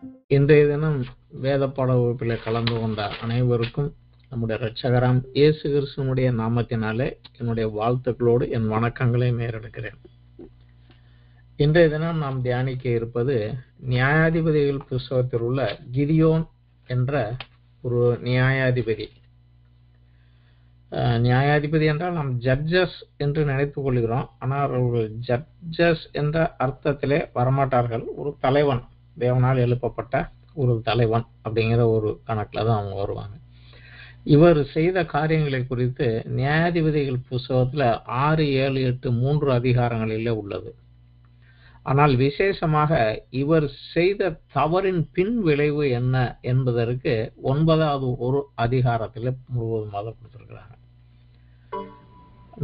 இன்றைய தினம் வேத பாட வகுப்பில் கலந்து கொண்ட அனைவருக்கும் நம்முடைய இரட்சகராம் இயேசு கிறிஸ்துவினுடைய நாமத்தினாலே என்னுடைய வாழ்த்துக்களோடு என் வணக்கங்களை நேரெடுக்கிறேன். இன்றைய தினம் நாம் தியானிக்க இருப்பது நியாயாதிபதிகள் புஸ்தகத்தில் உள்ள கிதியோன் என்ற ஒரு நியாயாதிபதி. நியாயாதிபதி என்றால் நாம் ஜட்ஜஸ் என்று நினைத்துக் கொள்கிறோம். ஆனால் அவர்கள் ஜட்ஜஸ் என்ற அர்த்தத்திலே வரமாட்டார்கள். ஒரு தலைவன், தேவனால் எழுப்பப்பட்ட ஒரு தலைவன் அப்படிங்கிற ஒரு கணக்கில் தான் அவங்க வருவாங்க. இவர் செய்த காரியங்களை குறித்து நியாயாதிபதிகள் புஸ்தகத்தில் 6, 7, 8 3 அதிகாரங்களிலே உள்ளது. ஆனால் விசேஷமாக இவர் செய்த தவறின் பின் விளைவு என்ன என்பதற்கு 9வது ஒரு அதிகாரத்தில் முழுவதுமாக கொடுத்திருக்கிறாங்க.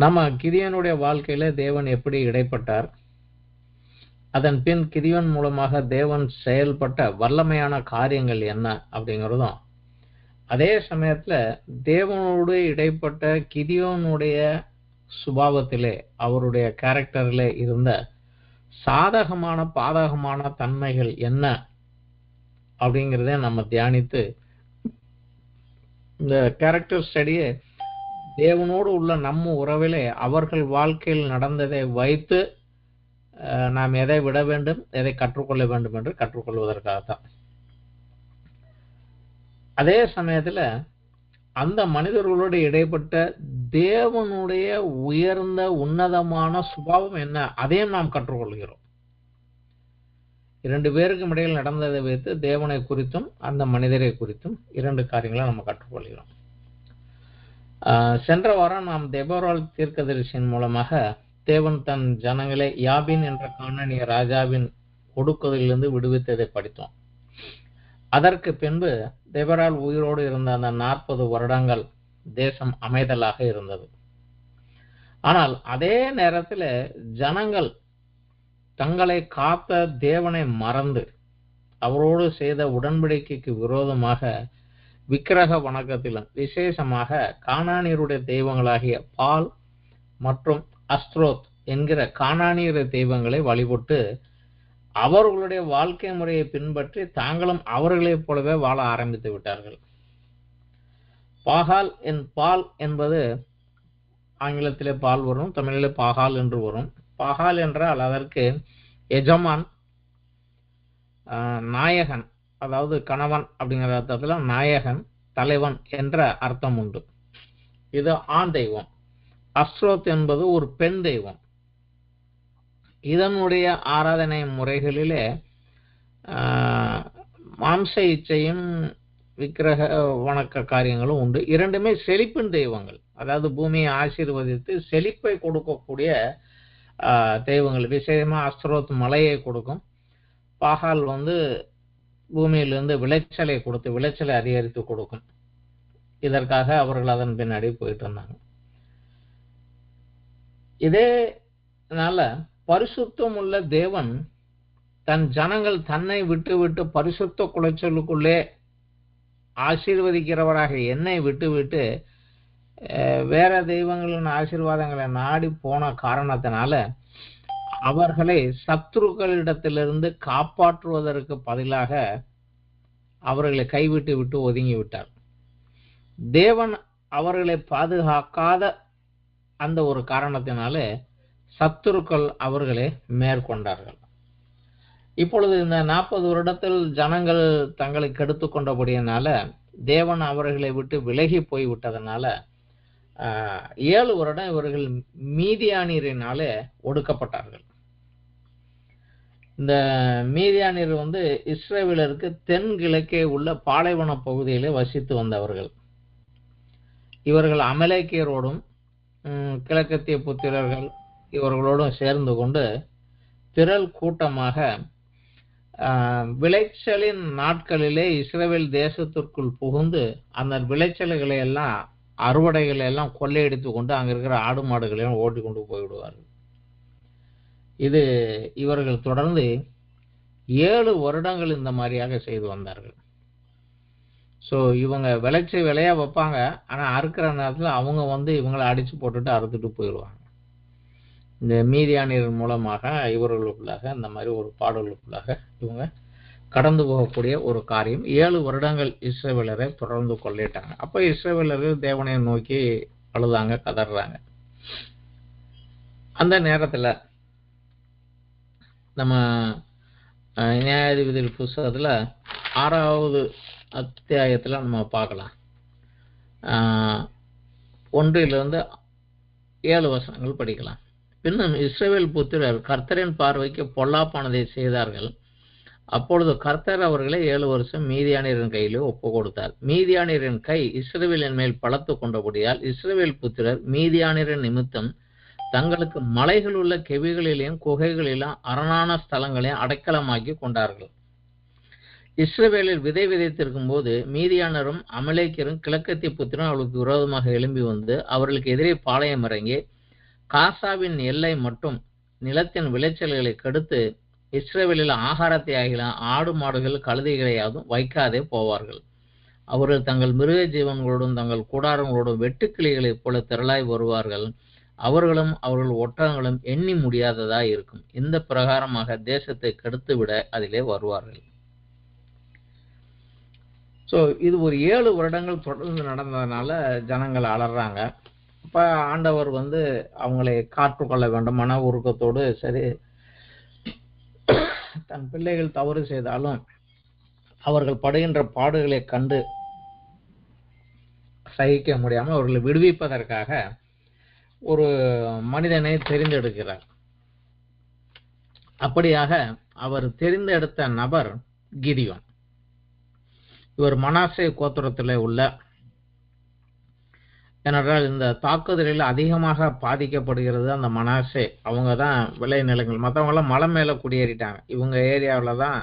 நம்ம கிதியோனுடைய வாழ்க்கையில தேவன் எப்படி இடைப்பட்டார், அதன் பின் கிதியோன் மூலமாக தேவன் செயல்பட்ட வல்லமையான காரியங்கள் என்ன அப்படிங்கிறதும், அதே சமயத்துல தேவனோடு இடைப்பட்ட கிதியோனுடைய சுபாவத்திலே, அவருடைய கேரக்டரிலே இருந்த சாதகமான பாதகமான தன்மைகள் என்ன அப்படிங்கிறத நம்ம தியானித்து இந்த கேரக்டர் ஸ்டடியை தேவனோடு உள்ள நம்ம உறவிலே அவர்கள் வாழ்க்கையில் நடந்ததை வைத்து நாம் எதை விட வேண்டும், எதை கற்றுக்கொள்ள வேண்டும் என்று கற்றுக்கொள்வதற்காகத்தான். அதே சமயத்துல அந்த மனிதர்களோடு இடைப்பட்ட தேவனுடைய உயர்ந்த உன்னதமான சுபாவம் என்ன, அதையும் நாம் கற்றுக்கொள்கிறோம். 2 பேருக்கும் இடையில் நடந்ததை வைத்து தேவனை குறித்தும் அந்த மனிதரை குறித்தும் 2 காரியங்களை நம்ம கற்றுக்கொள்கிறோம். சென்ற வாரம் நாம் தெபொராள் தீர்க்கதரிசியின் மூலமாக தேவன் தன் ஜனங்களை யாபின் என்ற கானானிய ராஜாவின் ஒடுக்குதலிலிருந்து விடுவித்ததை படித்தோம். அதற்கு பின்பு தெபொராள் உயிரோடு இருந்த அந்த 40 வருடங்கள் தேசம் அமைதலாக இருந்தது. ஆனால் அதே நேரத்தில் ஜனங்கள் தங்களை காத்த தேவனை மறந்து அவரோடு செய்த உடன்படிக்கைக்கு விரோதமாக விக்கிரக வணக்கத்திலும், விசேஷமாக கானானியருடைய தெய்வங்களாகிய பால் மற்றும் அஸ்ட்ரோத் என்கிற கானானியர் தெய்வங்களை வழிபட்டு அவர்களுடைய வாழ்க்கை முறையை பின்பற்றி தாங்களும் அவர்களைப் போலவே வாழ ஆரம்பித்து விட்டார்கள். பால் என்பது ஆங்கிலத்திலே பால் வரும், தமிழிலே பாகால் என்று வரும். பாகால் என்றால் அதற்கு எஜமான், நாயகன், அதாவது கணவன் அப்படிங்கிற அர்த்தத்துல நாயகன், தலைவன் என்ற அர்த்தம் உண்டு. இது ஆண் தெய்வம். அஸ்ட்ரோத் என்பது ஒரு பெண் தெய்வம். இதனுடைய ஆராதனை முறைகளிலே மாம்ச இச்சையும் விக்கிரக வணக்க காரியங்களும் உண்டு. இரண்டுமே செழிப்பின் தெய்வங்கள், அதாவது பூமியை ஆசீர்வதித்து செழிப்பை கொடுக்கக்கூடிய தெய்வங்கள். விசேஷமா அஸ்ட்ரோத் மலையை கொடுக்கும், பாகால் பூமியிலிருந்து விளைச்சலை கொடுத்து விளைச்சலை அதிகரித்து கொடுக்கும். இதற்காக அவர்கள் அதன் பின்னாடி போயிட்டு இருந்தாங்க. இதேனால பரிசுத்தம் உள்ள தேவன் தன் ஜனங்கள் தன்னை விட்டு விட்டு பரிசுத்த குலைச்சலுக்குள்ளே ஆசீர்வதிக்கிறவராக என்னை விட்டு வேற தெய்வங்களின் ஆசீர்வாதங்களை நாடி போன காரணத்தினால அவர்களை சத்துருக்களிடத்திலிருந்து காப்பாற்றுவதற்கு பதிலாக அவர்களை கைவிட்டு விட்டு ஒதுங்கி விட்டார். தேவன் அவர்களை பாதுகாக்காத அந்த ஒரு காரணத்தினால சத்துருக்கள் அவர்களை மேற்கொண்டார்கள். இப்பொழுது இந்த 40 வருடத்தில் ஜனங்கள் தங்களை கெடுத்து கொண்டபடியினால தேவன் அவர்களை விட்டு விலகி போய் விட்டதனால 7 வருடம் இவர்கள் மீதியானியரினாலே ஒடுக்கப்பட்டார்கள். இந்த மீதியானியர் இஸ்ரவேலருக்கு தென்கிழக்கே உள்ள பாலைவன பகுதியிலே வசித்து வந்தவர்கள். இவர்கள் அமலேக்கியரோடும் கிழக்கத்திய புத்திரர்கள் இவர்களோடும் சேர்ந்து கொண்டு திரள் கூட்டமாக விளைச்சலின் நாட்களிலே இஸ்ரவேல் தேசத்திற்குள் புகுந்து அந்த விளைச்சல்களை எல்லாம், அறுவடைகளை எல்லாம் கொள்ளையடித்து கொண்டு அங்க இருக்கிற ஆடு மாடுகளையும் ஓட்டி கொண்டு போய்விடுவார்கள். இது இவர்கள் தொடர்ந்து 7 வருடங்கள் இந்த மாதிரியாக செய்து வந்தார்கள். ஸோ இவங்க விளையா வைப்பாங்க, ஆனால் அறுக்கிற நேரத்தில் அவங்க இவங்களை அடித்து போட்டுட்டு அறுத்துட்டு போயிடுவாங்க. இந்த மீதியானியர் மூலமாக இவர்களுக்குள்ளாக இந்த மாதிரி ஒரு பாடல்களுக்குள்ளாக இவங்க கடந்து போகக்கூடிய ஒரு காரியம். 7 வருடங்கள் இஸ்ரவேலரை தொடர்ந்து கொள்ளையிட்டாங்க. அப்ப இஸ்ரவேலர்கள் தேவனை நோக்கி அழுதாங்க, கதறாங்க. அந்த நேரத்துல நம்ம நியாயாதிபதிகள் புஸ்தகத்துல 6வது அத்தியாயத்துல நம்ம பார்க்கலாம். 1 7 வசனங்கள் படிக்கலாம். பின்னும் இஸ்ரவேல் புத்திரர் கர்த்தரின் பார்வைக்கு பொல்லாப்பானதை செய்தார்கள். அப்பொழுது கர்த்தர் அவர்களை 7 வருஷம் மீதியானியரின் கையிலே ஒப்பு கொடுத்தார். மீதியானியரின் கை இஸ்ரவேலின் மேல் பலத்து கொண்டபடியால் இஸ்ரவேல் புத்திரர் மீதியானியரின் நிமித்தம் தங்களுக்கு மலைகள் உள்ள கெவிகளிலும் குகைகளிலும் அரணான ஸ்தலங்களையும் அடைக்கலமாக்கி கொண்டார்கள். இஸ்ரவேலில் விதை விதைத்திருக்கும் போது மீதியானரும் அமலேக்கியரும் கிழக்கத்திய புத்திரரும் அவர்களுக்கு விரோதமாக எழும்பி வந்து அவர்களுக்கு எதிரே பாளையம் இறங்கி காசாவின் எல்லை மட்டும் நிலத்தின் விளைச்சல்களை கெடுத்து இஸ்ரவேலில் ஆகாரத்தை ஆகலாம் ஆடு மாடுகள் கழுதைகளையாவது வைக்காதே போவார்கள். அவர்கள் தங்கள் மிருக ஜீவன்களோடும் தங்கள் கூடாரங்களோடும் வெட்டுக்கிளிகளைப் போல திரளாய் வருவார்கள். அவர்களும் அவர்கள் ஒட்டகங்களும் எண்ணி முடியாததா இருக்கும். இந்த பிரகாரமாக தேசத்தை கெடுத்து விட அதிலே வருவார்கள். ஸோ இது ஒரு 7 வருடங்கள் தொடர்ந்து நடந்ததுனால ஜனங்கள் அலறாங்க. அப்ப ஆண்டவர் அவங்களை காற்றுக்கொள்ள வேண்டும் மன உருக்கத்தோடு, சரி தன் பிள்ளைகள் தவறு செய்தாலும் அவர்கள் படுகின்ற பாடுகளை கண்டு சகிக்க முடியாமல் அவர்களை விடுவிப்பதற்காக ஒரு மனிதனை தெரிந்தெடுக்கிறார். அப்படியாக அவர் தெரிந்தெடுத்த நபர் கிதியோன். இவர் மனாசே கோத்திரத்தில் உள்ள, ஏனென்றால் இந்த தாக்குதலில் அதிகமாக பாதிக்கப்படுகிறது அந்த மனாசே. அவங்க தான் விளை நிலங்கள், மற்றவங்களாம் மலை மேலே குடியேறிட்டாங்க. இவங்க ஏரியாவில் தான்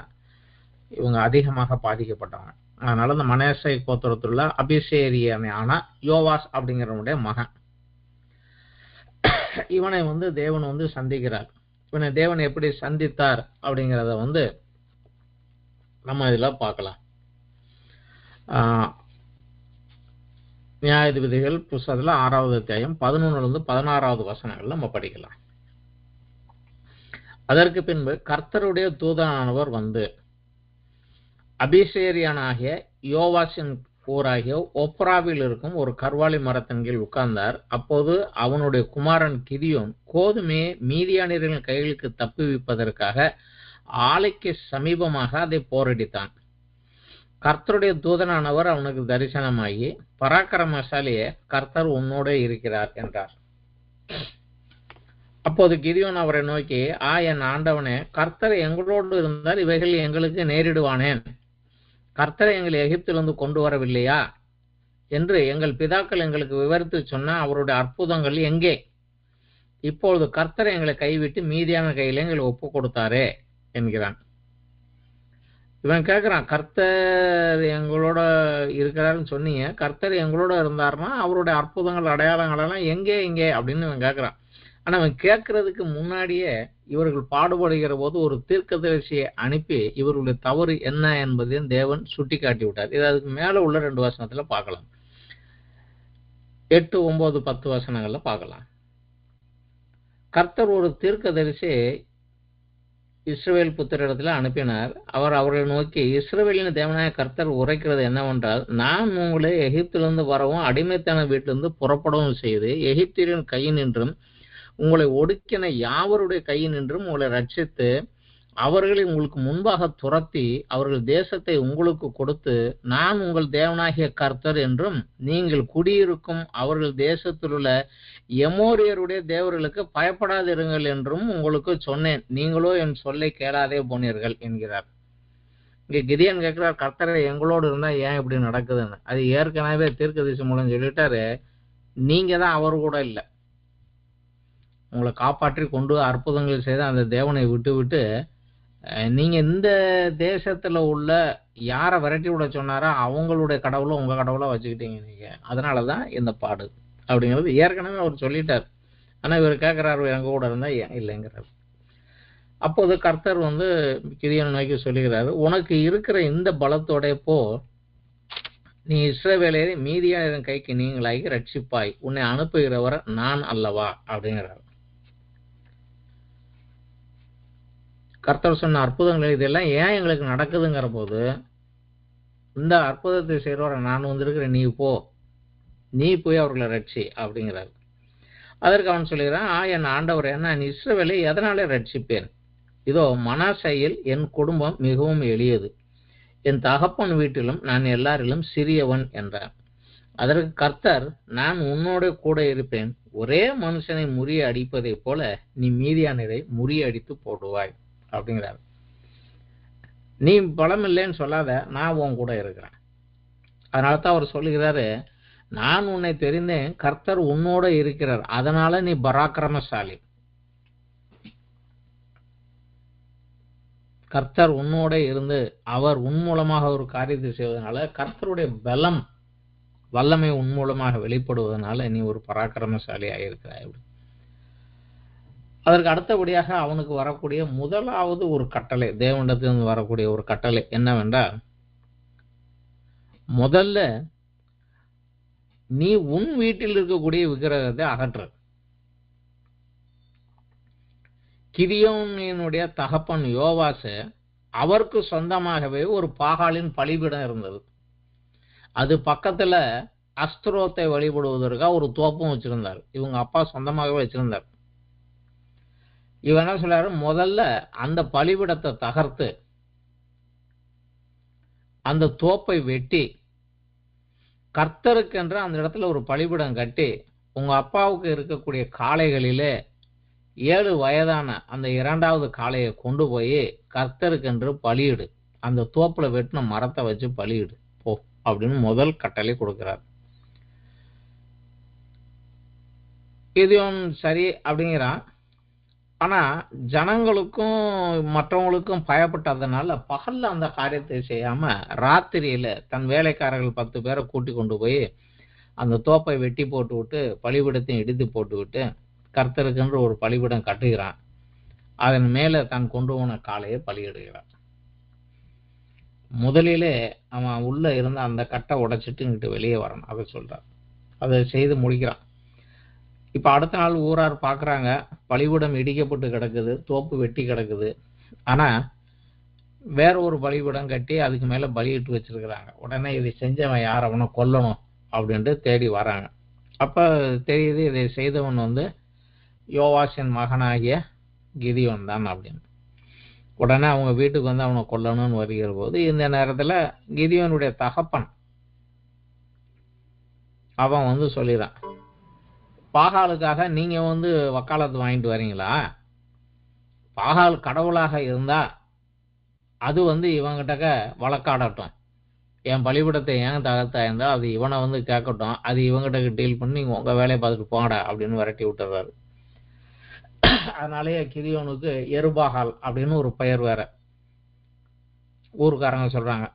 இவங்க அதிகமாக பாதிக்கப்பட்டாங்க. அதனால இந்த மனாசே கோத்திரத்தில் உள்ள அபிஷேரியனான யோவாஸ் அப்படிங்கிறவனுடைய மகன். இவனை தேவன் சந்திக்கிறார். இவனை தேவன் எப்படி சந்தித்தார் அப்படிங்கிறத நம்ம இதில் பார்க்கலாம். நியாயாதிபதிகள் புஸ்தகத்தில் 6வது அத்தியாயம் 11 16வது வசனங்கள் நம்ம படிக்கலாம். அதற்கு பின்பு கர்த்தருடைய தூதனானவர் அபிஷேரியனாகிய யோவாசின் ஊராகிய ஒப்ராவில் இருக்கும் ஒரு கர்வாலி மரத்தின் கீழ் உட்கார்ந்தார். அப்போது அவனுடைய குமாரன் கிதியோன் கோதுமையை மீதியானியர்களின் கைகளுக்கு தப்புவிப்பதற்காக ஆலைக்கு சமீபமாக அதை போரடித்தான். கர்த்தருடைய தூதனானவர் அவனுக்கு தரிசனமாகி, பராக்கிரமசாலியே, கர்த்தர் உன்னோட இருக்கிறார் என்றார். அப்போது கிதியோன் அவரை நோக்கி, என் ஆண்டவனே, கர்த்தர் எங்களோடு இருந்தால் இவைகள் எங்களுக்கு நேரிடுவானேன்? கர்த்தரை எங்களை எகிப்திலிருந்து கொண்டு வரவில்லையா என்று எங்கள் பிதாக்கள் எங்களுக்கு விவரித்து சொன்ன அவருடைய அற்புதங்கள் எங்கே? இப்பொழுது கர்த்தரை எங்களை கைவிட்டு மீதியான கையில எங்களை ஒப்பு கொடுத்தாரே என்கிறான். இவன் கேட்கிறான், கர்த்தர் எங்களோட இருக்கிறாருன்னு சொன்னீங்க, கர்த்தர் எங்களோட இருந்தாருன்னா அவருடைய அற்புதங்கள் அடையாளங்கள் எல்லாம் எங்கே எங்கே அப்படின்னு இவன் கேட்கிறான். ஆனா அவன் கேட்கறதுக்கு முன்னாடியே இவர்கள் பாடுபடுகிற போது ஒரு தீர்க்கதரிசியை அனுப்பி இவர்களுடைய தவறு என்ன என்பதையும் தேவன் சுட்டி காட்டி விட்டார். இது அதுக்கு மேல உள்ள 2 வசனத்துல பார்க்கலாம். 8, 9, 10 வசனங்கள்ல பார்க்கலாம். கர்த்தர் ஒரு தீர்க்கதரிசி இஸ்ரவேல் புத்திரிடத்துல அனுப்பினார். அவர் அவர்களை நோக்கி, இஸ்ரவேலின் தேவனாய கர்த்தர் உரைக்கிறது என்னவென்றால், நான் உங்களை எகிப்திலிருந்து வரவும் அடிமைத்தன வீட்டிலிருந்து புறப்படவும் செய்து எகிப்தியரின் கையினின்றும் உங்களை ஒடுக்கின யாவருடைய கையினின்றும் உங்களை ரட்சித்து அவர்களை உங்களுக்கு முன்பாக துரத்தி அவர்கள் தேசத்தை உங்களுக்கு கொடுத்து, நான் உங்கள் தேவனாகிய கர்த்தர் என்றும் நீங்கள் குடியிருக்கும் அவர்கள் தேசத்தில் உள்ள எமோரியருடைய தேவர்களுக்கு பயப்படாதிருங்கள் என்றும் உங்களுக்கு சொன்னேன். நீங்களோ என் சொல்லை கேளாதே போனீர்கள் என்கிறார். இங்க கிதியோன் கேட்கிறார், கர்த்தரை எங்களோடு இருந்தா ஏன் இப்படி நடக்குதுன்னு. அது ஏற்கனவே தீர்க்கதரிசி மூலம் சொல்லிட்டாரு, நீங்க தான் அவர் கூட இல்லை. உங்களை காப்பாற்றி கொண்டு அற்புதங்கள் செய்த அந்த தேவனை விட்டு விட்டு நீங்க இந்த தேசத்துல உள்ள யாரை விரட்டி விட சொன்னாரோ அவங்களுடைய கடவுளை உங்க கடவுளை வச்சுக்கிட்டீங்க நீங்க. அதனாலதான் இந்த பாடு அப்படிங்கிறது ஏற்கனவே அவர் சொல்லிட்டார். ஆனா இவர் கேட்கிறாரு, எங்க கூட இருந்தா ஏன் இல்லைங்கிறார். அப்போது கர்த்தர் கிதியோனை நோக்கி சொல்லுகிறாரு, உனக்கு இருக்கிற இந்த பலத்தோட போ, நீ இஸ்ரவேலரை மீதியானியரின் கைக்கு நீங்களாகி ரட்சிப்பாய், உன்னை அனுப்புகிறவர் நான் அல்லவா அப்படிங்கிறார். கர்த்தர் சொன்ன அற்புதங்கள் இதெல்லாம் ஏன் எங்களுக்கு நடக்குதுங்கிற போது, இந்த அற்புதத்தை செய்கிறவரை நான் வந்திருக்கிறேன், நீ போய் அவர்களை ரட்சி அப்படிங்கிறார். அதற்கு அவன் சொல்லுகிறான், என் ஆண்டவரே, நான் இஸ்ரவேலை எதனாலே ரட்சிப்பேன்? இதோ மனாசையில் என் குடும்பம் மிகவும் எளியது, என் தகப்பன் வீட்டிலும் நான் எல்லாரிலும் சிறியவன் என்றான். அதற்கு கர்த்தர், நான் உன்னோட கூட இருப்பேன், ஒரே மனுஷனை முறியடிப்பதை போல நீ மீதியானரை முறியடித்து போடுவாய் அப்படிங்கிறார். நீ பலம் இல்லைன்னு சொல்லாத, நான் உன் கூட இருக்கிறேன். அதனால தான் அவர் சொல்லுகிறாரு, நான் உன்னை தெரிந்தேன், கர்த்தர் உன்னோட இருக்கிறார், அதனால நீ பராக்கிரமசாலி. கர்த்தர் உன்னோட இருந்து அவர் உன் மூலமாக ஒரு காரியத்தை செய்வதனால, கர்த்தருடைய பலம் வல்லமை உன் மூலமாக வெளிப்படுவதனால நீ ஒரு பராக்கிரமசாலி ஆயிருக்கிறாய். அதற்கு அடுத்தபடியாக அவனுக்கு வரக்கூடிய முதலாவது ஒரு கட்டளை, தேவனிடத்திலிருந்து வரக்கூடிய ஒரு கட்டளை என்னவென்றால், முதல்ல நீ உன் வீட்டில் இருக்கக்கூடிய விக்கிரகத்தை அகற்று. கிதியோனினுடைய தகப்பன் யோவாசு, அவருக்கு சொந்தமாகவே ஒரு பாகாலின் பலிபீடம் இருந்தது. அது பக்கத்துல அஸ்திரோத்தை வழிபடுவதற்காக ஒரு தோப்பும் வச்சிருந்தார். இவங்க அப்பா சொந்தமாகவே வச்சிருந்தார். இவன் என்ன சொல்றாரு, முதல்ல அந்த பலிபீடத்தை தகர்த்து அந்த தோப்பை வெட்டி கர்த்தருக்கென்று அந்த இடத்துல ஒரு பலிபீடம் கட்டி, உங்க அப்பாவுக்கு இருக்கக்கூடிய காளைகளிலே 7 வயதான அந்த 2வது காளையை கொண்டு போய் கர்த்தருக்கென்று பலியிடு, அந்த தோப்புல வெட்டின மரத்தை வச்சு பலியிடு போ அப்படின்னு முதல் கட்டளை கொடுக்கிறார். கிதியோன் சரி அப்படிங்கிறான். ஆனா ஜனங்களுக்கும் மற்றவங்களுக்கும் பயப்பட்டதுனால பகல்ல அந்த காரியத்தை செய்யாம ராத்திரியில தன் வேலைக்காரர்கள் 10 பேரை கூட்டி கொண்டு போய் அந்த தோப்பை வெட்டி போட்டு விட்டு பலிபீடத்தையும் இடித்து போட்டு விட்டு கர்த்தருக்கென்று ஒரு பலிபீடம் கட்டுகிறான். அதன் மேல தான் கொண்டு போன காளையை பலியிடுகிறான். முதலிலே அவன் உள்ள இருந்த அந்த கட்டை உடைச்சிட்டு இங்கிட்டு வெளியே வரணும், அதை சொல்றான். அதை செய்து முடிக்கிறான். இப்ப அடுத்த நாள் ஊரார் பாக்குறாங்க, பலிபீடம் இடிக்கப்பட்டு கிடக்குது, தோப்பு வெட்டி கிடக்குது. ஆனா வேற ஒரு பலிபீடம் கட்டி அதுக்கு மேல பலியிட்டு வச்சிருக்கிறாங்க. உடனே இதை செஞ்சவன் யார், அவனை கொல்லணும் அப்படின்ட்டு தேடி வராங்க. அப்ப தெரியுது, இதை செய்தவன் யோவாசின் மகனாகிய கிதியோன் தான் அப்படின்னு. உடனே அவங்க வீட்டுக்கு அவனை கொல்லணும்னு வருகிற போது, இந்த நேரத்துல கிதியோனுடைய தகப்பன் அவன் சொல்லிடுறான், பாகாலுக்காக நீங்க வக்காலத்து வாங்கிட்டு வரீங்களா? பாகால் கடவுளாக இருந்தா அது இவங்கிட்ட வழக்காடட்டும், என் பலிபீடத்தை ஏன் தகர்த்தா இருந்தா அது இவனை கேட்கட்டும், அது இவங்கிட்ட டீல் பண்ணி நீங்க உங்க வேலையை பார்த்துட்டு போங்கடா அப்படின்னு விரட்டி விட்டுறாரு. அதனாலேயே கிதியோனுக்கு எருபாகால் அப்படின்னு ஒரு பெயர் வேற ஊருக்காரங்க சொல்றாங்க.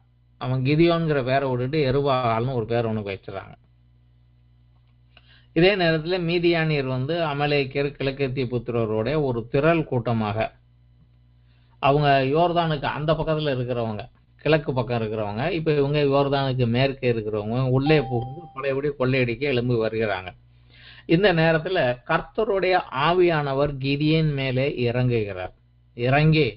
அவன் கிதியோன்கிற பேரை விட்டுட்டு எருபாகால்னு ஒரு பேர் ஒன்று வச்சிடறாங்க. இதே நேரத்தில் மீதியானியர் அமலேக்கியர் கிழக்கத்திய புத்திரரோட ஒரு திரள் கூட்டமாக, அவங்க யோர்தானுக்கு அந்த பக்கத்துல இருக்கிறவங்க, கிழக்கு பக்கம் இருக்கிறவங்க, இப்ப இவங்க யோர்தானுக்கு மேற்கே இருக்கிறவங்க உள்ளே புகுந்து பழையபடி கொள்ளையடிக்க எழும்பி வருகிறாங்க. இந்த நேரத்துல கர்த்தருடைய ஆவியானவர் கிதியோன் மேலே இறங்குகிறார். இறங்கி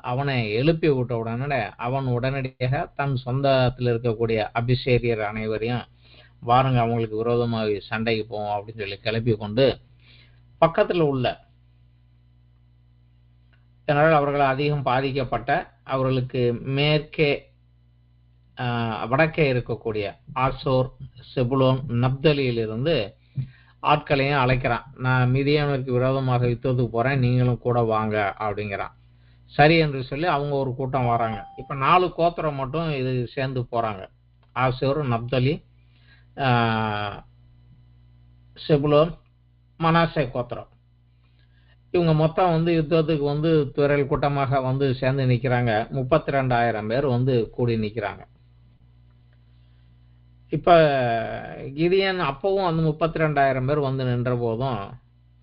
அவனை எழுப்பி விட்ட உடனே அவன் உடனடியாக தன் சொந்தத்தில் இருக்கக்கூடிய அபிஷேரியர் அனைவரையும், வாருங்க அவங்களுக்கு விரோதமாக சண்டைக்கு போவோம் அப்படின்னு சொல்லி கிளப்பி கொண்டு பக்கத்துல உள்ள, இதனால் அவர்கள் அதிகம் பாதிக்கப்பட்ட, அவர்களுக்கு மேற்கே வடக்கே இருக்கக்கூடிய ஆசோர், செபுலோன், நப்தலியிலிருந்து ஆட்களையும் அழைக்கிறான். நான் மிதியானுக்கு விரோதமாக யுத்தத்துக்கு போறேன், நீங்களும் கூட வாங்க அப்படிங்கிறான். சரி என்று சொல்லி அவங்க ஒரு கூட்டம் வராங்க. இப்ப 4 கோத்திரம் மட்டும் இது சேர்ந்து போறாங்க. ஆசோர், நப்தலி, செபுலோன், மனாசே கோத்திரம். இவங்க மொத்தம் யுத்தத்துக்கு திரள் கூட்டமாக சேர்ந்து நிக்கிறாங்க. 32,000 பேர் கூடி நிக்கிறாங்க. இப்ப கிதியோன் அப்பவும் 32,000 பேர் நின்ற போதும்,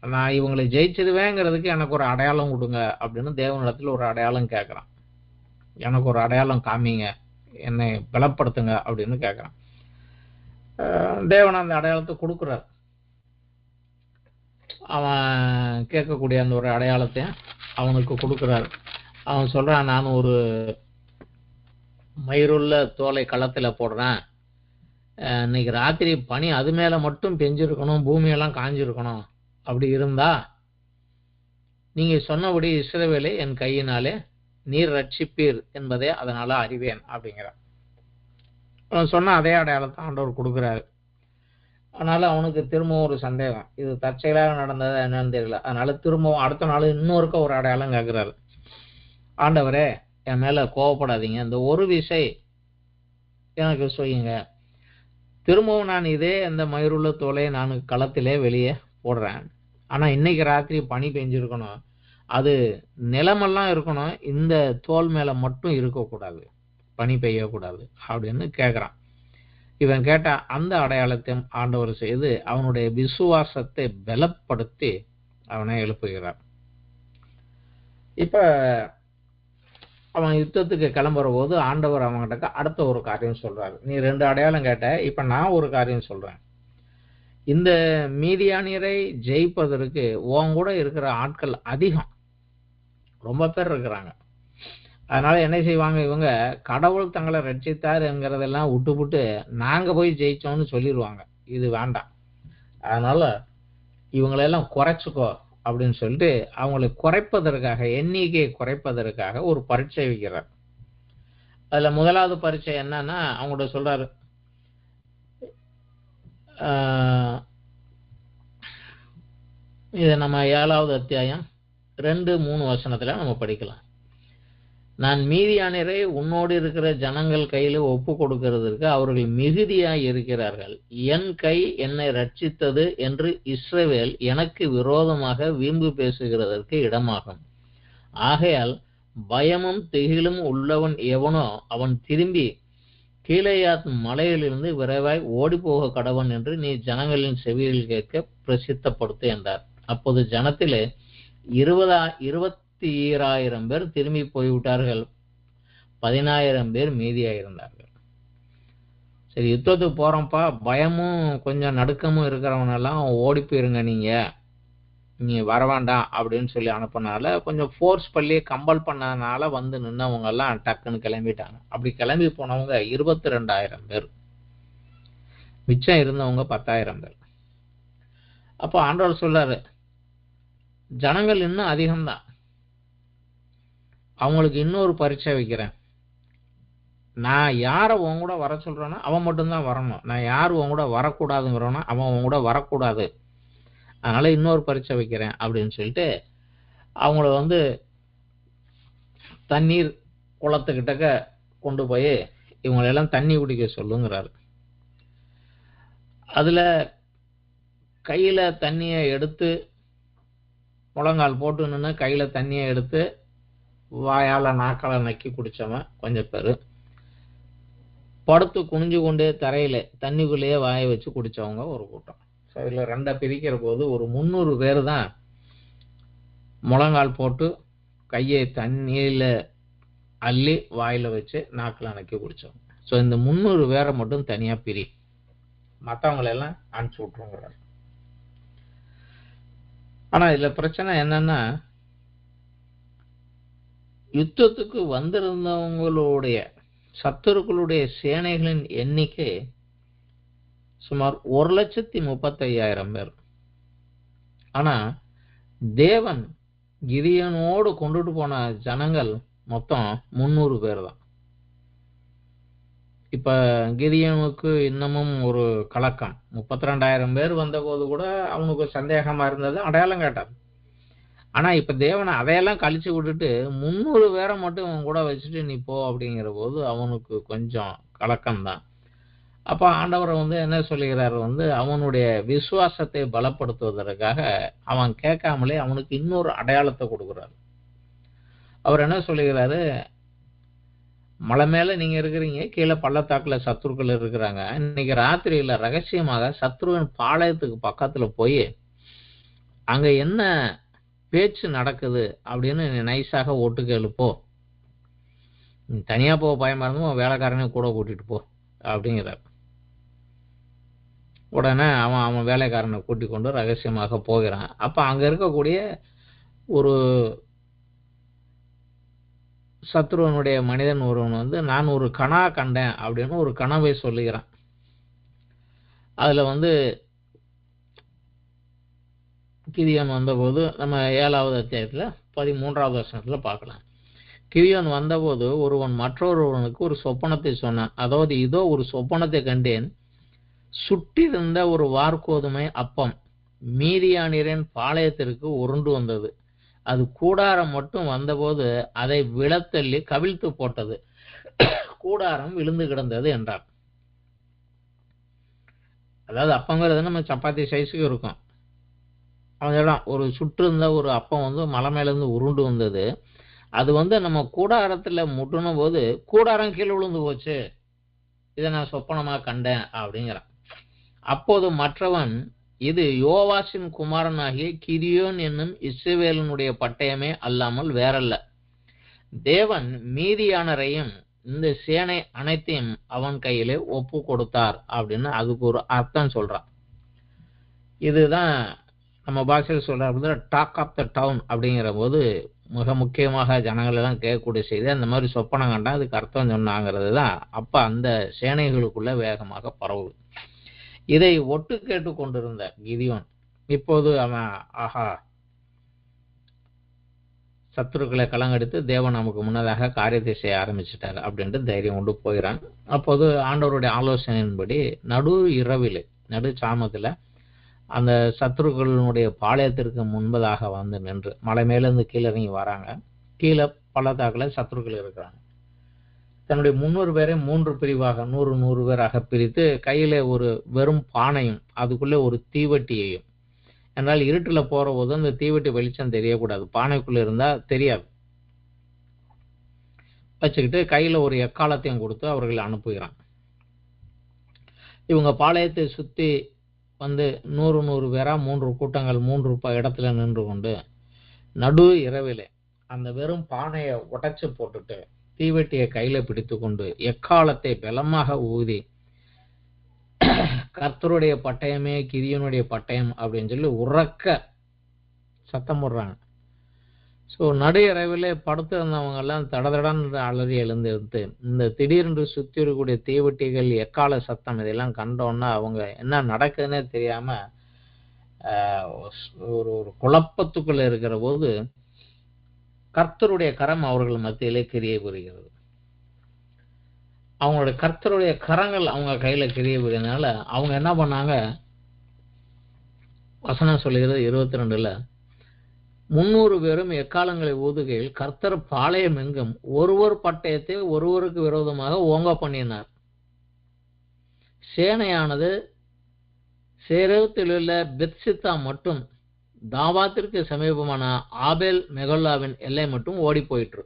நான் இவங்களை ஜெயிச்சிருவேங்கிறதுக்கு எனக்கு ஒரு அடையாளம் கொடுங்க அப்படின்னு தேவனிடத்துல ஒரு அடையாளம் கேட்கறான். எனக்கு ஒரு அடையாளம் காமிங்க, என்னை பலப்படுத்துங்க அப்படின்னு கேட்கறான். தேவன் அந்த அடையாளத்தை கொடுக்குறார். அவன் கேட்கக்கூடிய அந்த ஒரு அடையாளத்தை அவனுக்கு கொடுக்குறாரு. அவன் சொல்றான், நான் ஒரு மயிருள்ள தோலை களத்துல போடுறேன், இன்னைக்கு ராத்திரி பனி அது மேல மட்டும் பெஞ்சிருக்கணும், பூமியெல்லாம் காஞ்சிருக்கணும். அப்படி இருந்தா நீங்க சொன்னபடி இஸ்ரவேலை என் கையினாலே நீர் ரட்சிப்பீர் என்பதே அதனால அறிவேன் அப்படிங்கிறான். அவன் சொன்ன அதே அடையாளத்தை ஆண்டவர் கொடுக்குறாரு. அதனால அவனுக்கு திரும்பவும் ஒரு சந்தேகம், இது தற்செயலாக நடந்ததா என்னன்னு தெரியல. அதனால திரும்பவும் அடுத்த நாள் இன்னொருக்க ஒரு அடையாளம் கேட்கிறாரு. ஆண்டவரே, என் மேல கோவப்படாதீங்க, இந்த ஒரு விசை எனக்கு சொல்லுங்க, திரும்பவும் நான் இதே இந்த மயிருள்ள தோலை நான் களத்திலே வெளியே போடுறேன். ஆனா இன்னைக்கு ராத்திரி பனி பெஞ்சிருக்கணும், அது நிலமெல்லாம் இருக்கணும், இந்த தோல் மேல மட்டும் இருக்கக்கூடாது, பனி பெய்யக்கூடாது அப்படின்னு கேட்குறான். இவன் கேட்ட அந்த அடையாளத்தை ஆண்டவர் செய்து அவனுடைய விசுவாசத்தை பலப்படுத்தி அவனை எழுப்புகிறார். இப்ப அவன் யுத்தத்துக்கு கிளம்புற போது ஆண்டவர் அவன்கிட்ட அடுத்த ஒரு காரியம் சொல்றாரு. நீ 2 அடையாளம் கேட்ட, இப்ப நான் ஒரு காரியம் சொல்றேன். இந்த மீதியானியரை ஜெயிப்பதற்கு உன் கூட இருக்கிற ஆட்கள் அதிகம், ரொம்ப பேர் இருக்கிறாங்க. அதனால என்ன செய்வாங்க, இவங்க கடவுள் தங்களை ரட்சித்தார் என்கிறதெல்லாம் விட்டுவிட்டு நாங்க போய் ஜெயிச்சோம்னு சொல்லிடுவாங்க. இது வேண்டாம், அதனால இவங்களெல்லாம் குறைச்சிக்கோ அப்படின்னு சொல்லிட்டு அவங்களை குறைப்பதற்காக, எண்ணிக்கையை குறைப்பதற்காக ஒரு பரீட்சை வைக்கிறார். அதுல முதலாவது பரீட்சை என்னன்னா, அவங்கள்ட்ட சொல்றாரு, இதை நம்ம 7வது அத்தியாயம் 2-3 வசனத்துல நம்ம படிக்கலாம். நான் மீதியானரை உன்னோடு இருக்கிற ஜனங்கள் கையில ஒப்பு கொடுக்கிறதற்கு அவர்கள் மிகுதியாய் இருக்கிறார்கள். என் கை என்னை ரட்சித்தது என்று இஸ்ரவேல் எனக்கு விரோதமாக வீம்பு பேசுகிறதற்கு இடமாகும். ஆகையால் பயமும் திகிலும் உள்ளவன் எவனோ அவன் திரும்பி கீலேயாத் மலையிலிருந்து விரைவாய் ஓடி போக கடவன் என்று நீ ஜனங்களின் செவியில் கேட்க பிரசித்தப்படுத்து என்றார். அப்போது ஜனத்திலே 22,000 பேர் திரும்பி போய்விட்டார்கள், 10,000 பேர் மீதியாயிருந்தார்கள். சரி, யுத்தத்துக்கு போறோம்ப்பா, பயமும் கொஞ்சம் நடுக்கமும் இருக்கிறவனெல்லாம் ஓடி போயிருங்க, நீ வர வேண்டாம் அப்படின்னு சொல்லி அனுப்பினால, கொஞ்சம் ஃபோர்ஸ் பண்ணி கம்பல் பண்ணதுனால வந்து நின்னவங்க எல்லாம் டக்குன்னு கிளம்பிட்டாங்க. அப்படி கிளம்பி போனவங்க 22,000 பேர், மிச்சம் இருந்தவங்க 10,000 பேர். அப்போ ஆண்டவர் சொல்றாரு, ஜனங்கள் இன்னும் அதிகம்தான், அவங்களுக்கு இன்னொரு பரீட்சை வைக்கிறேன். நான் யாரை உன் கூட வர சொல்றேன்னா அவன் மட்டும்தான் வரணும், நான் யார் உன் கூட வரக்கூடாதுங்கிறோன்னா அவன் உன் கூட வரக்கூடாது, அதனால இன்னொரு பரீட்சை வைக்கிறேன் அப்படின்னு சொல்லிட்டு அவங்கள வந்து தண்ணீர் குளத்துக்கிட்டக்க கொண்டு போய் இவங்களெல்லாம் தண்ணி குடிக்க சொல்லுங்கிறாரு. அதுல கையில தண்ணியை எடுத்து முழங்கால் போட்டு நின்று கையில தண்ணியை எடுத்து வாயால நாக்கால நக்கி குடிச்சவன் கொஞ்சம் பேரு, படுத்து குனிஞ்சு கொண்டே தரையில தண்ணிக்குள்ளேயே வாயை வச்சு குடிச்சவங்க ஒரு கூட்டம். இதுல 2 பிரிக்கிற போது ஒரு 300 பேர் தான் முழங்கால் போட்டு கையை தண்ணியில அள்ளி வாயில வச்சு நாக்கில் அணைக்கி குடிச்சவங்க. ஸோ இந்த 300 பேரை மட்டும் தனியா பிரி, மற்றவங்களெல்லாம் அனுப்பிச்சு விட்டுருங்கிறார். ஆனா இதுல பிரச்சனை என்னன்னா, யுத்தத்துக்கு வந்திருந்தவங்களுடைய சத்துருக்களுடைய சேனைகளின் எண்ணிக்கை சுமார் 1,35,000 பேர். ஆனா தேவன் கிதியோனோடு கொண்டுட்டு போன ஜனங்கள் மொத்தம் 300 பேர் தான். இப்ப கிதியோனுக்கு இன்னமும் ஒரு கலக்கம், 32,000 பேர் வந்த போது கூட அவனுக்கு சந்தேகமா இருந்தது, அடையாளம் கேட்டார். ஆனா இப்ப தேவனை அதையெல்லாம் கழிச்சு விட்டுட்டு 300 பேரை மட்டும் அவன் கூட வச்சுட்டு நீ போ அப்படிங்கிற போது அவனுக்கு கொஞ்சம் கலக்கம்தான். அப்ப ஆண்டவர் என்ன சொல்லுகிறார், அவனுடைய விசுவாசத்தை பலப்படுத்துவதற்காக அவன் கேட்காமலே அவனுக்கு இன்னொரு அடையாளத்தை கொடுக்கிறார். அவர் என்ன சொல்லுகிறாரு, மலை மேல நீங்க இருக்கிறீங்க, கீழே பள்ளத்தாக்குல சத்துருக்கள் இருக்கிறாங்க, இன்னைக்கு ராத்திரியில ரகசியமாக சத்ருவின் பாளையத்துக்கு பக்கத்துல போய் அங்க என்ன பேச்சு நடக்குது அப்படின்னு நைஸாக ஒட்டுக்கு எழுப்போ, தனியா போக பயமா இருந்தும் வேலைக்காரனையும் கூட கூட்டிட்டு போ அப்படிங்கிறார். உடனே அவன் வேலைக்காரனை கூட்டிக் கொண்டு ரகசியமாக போகிறான். அப்ப அங்க இருக்கக்கூடிய ஒரு சத்ருவனுடைய மனிதன் ஒருவன் வந்து நான் ஒரு கனா கண்டேன் அப்படின்னு ஒரு கனவை சொல்லுகிறான். அதுல வந்து கிதியோன் வந்தபோது நம்ம 7வது அத்தியாயத்துல 13வது வசனத்துல பார்க்கலாம். கிதியோன் வந்தபோது ஒருவன் மற்றொருவனுக்கு ஒரு சொப்பனத்தை சொன்னான். அதாவது இதோ ஒரு சொப்பனத்தை கண்டேன், சுட்டிருந்த ஒரு வார்கோதுமை அப்பம் மீதியானியரின் பாளையத்திற்கு உருண்டு வந்தது. அது கூடாரம் மட்டும் வந்தபோது அதை விழத்தள்ளி கவிழ்த்து போட்டது, கூடாரம் விழுந்து கிடந்தது என்றார். அதாவது அப்பங்கிறது நம்ம சப்பாத்தி சைஸுக்கு இருக்கும். அவன் ஒரு சுற்று இருந்த ஒரு அப்பம் வந்து மலை மேலேருந்து உருண்டு வந்தது. அது வந்து நம்ம கூடாரத்தில் முட்டுன போது கூடாரம் கீழே விழுந்து போச்சு, இதை நான் சொப்பனமாக கண்டேன் அப்படிங்கிறான். அப்போது மற்றவன், இது யோவாசின் குமாரனாகிய கிதியோன் என்னும் இஸ்ரவேலனுடைய பட்டயமே அல்லாமல் வேறல்ல. தேவன் மீதியானரையும் இந்த சேனை அனைத்தையும் அவன் கையிலே ஒப்பு கொடுத்தார் அப்படின்னு அதுக்கு ஒரு அர்த்தம் சொல்றான். இதுதான் நம்ம பாஷையில் சொல்ற டாக் ஆஃப் த டவுன் அப்படிங்கிற போது மிக முக்கியமாக ஜனங்கள் எல்லாம் கேட்கக்கூடிய செய்தி. அந்த மாதிரி சொப்பனம் கண்டா அதுக்கு அர்த்தம் சொன்னாங்கிறது தான் அப்ப அந்த சேனைகளுக்குள்ள வேகமாக பரவுது. இதை ஒட்டு கேட்டு கொண்டிருந்த கிதியோன் இப்போது அவன் ஆஹா சத்துருக்களை கலங்கடித்து தேவன் நமக்கு முன்னதாக காரியத்தை செய்ய ஆரம்பிச்சிட்டாரு அப்படின்ட்டு தைரியம் கொண்டு போகிறான். அப்போது ஆண்டவருடைய ஆலோசனையின்படி நடு இரவிலே நடு சாமத்துல அந்த சத்துருக்களுடைய பாளையத்திற்கு முன்பதாக வந்து நின்று மலை மேலேருந்து கீழே இறங்கி வராங்க. கீழே பள்ளத்தாக்கில் சத்துருக்கள் இருக்கிறாங்க. தன்னுடைய 300 பேரை 3 பிரிவாக 100 பேராக பிரித்து கையில ஒரு வெறும் பானையும் அதுக்குள்ளே ஒரு தீவட்டியையும், என்றால் இருட்டில் போற போது அந்த தீவட்டி வெளிச்சம் தெரியக்கூடாது, பானைக்குள்ள இருந்தா தெரியாது, வச்சுக்கிட்டு கையில ஒரு எக்காலத்தையும் கொடுத்து அவர்களை அனுப்புகிறான். இவங்க பாளையத்தை சுத்தி வந்து 100 பேரா 3 கூட்டங்கள் 3 இடத்துல நின்று கொண்டு நடு இரவிலே அந்த வெறும் பானையை உடைச்சு போட்டுட்டு தீவெட்டியை கையில பிடித்து கொண்டு எக்காலத்தை பலமாக ஊதி கர்த்தருடைய பட்டயமே கிதியோனுடைய பட்டயம் அப்படின்னு சொல்லி உறக்க சத்தம் போடுறாங்க. ஸோ நடு இரவிலே படுத்து இருந்தவங்க எல்லாம் தடதடன் அலறி எழுந்திருந்து இந்த திடீரென்று சுற்றி இருக்கக்கூடிய தீவெட்டிகள் எக்கால சத்தம் இதெல்லாம் கண்டோன்னா அவங்க என்ன நடக்குதுன்னே தெரியாம ஒரு ஒரு குழப்பத்துக்குள்ள இருக்கிற போது கர்த்தருடைய கரம் அவர்கள் மத்தியிலே கிரியை புரிகிறது. அவங்களுடைய கர்த்தருடைய கரங்கள் அவங்க கையில கிரியை புரியறதுனால அவங்க என்ன பண்ணாங்க, வசனம் சொல்லுகிறது 22ல 300 பேரும் எக்காலங்களை ஊதுகையில் கர்த்தர் பாளையம் எங்கும் ஒருவர் பட்டயத்தை ஒருவருக்கு விரோதமாக ஓங்க பண்ணினார். சேனையானது சேரத்தில் உள்ள பெத்சித்தா மட்டும் தாவாத்திற்கு சமீபமான ஆபேல் மெகல்லாவின் எல்லை மட்டும் ஓடி போயிட்டு.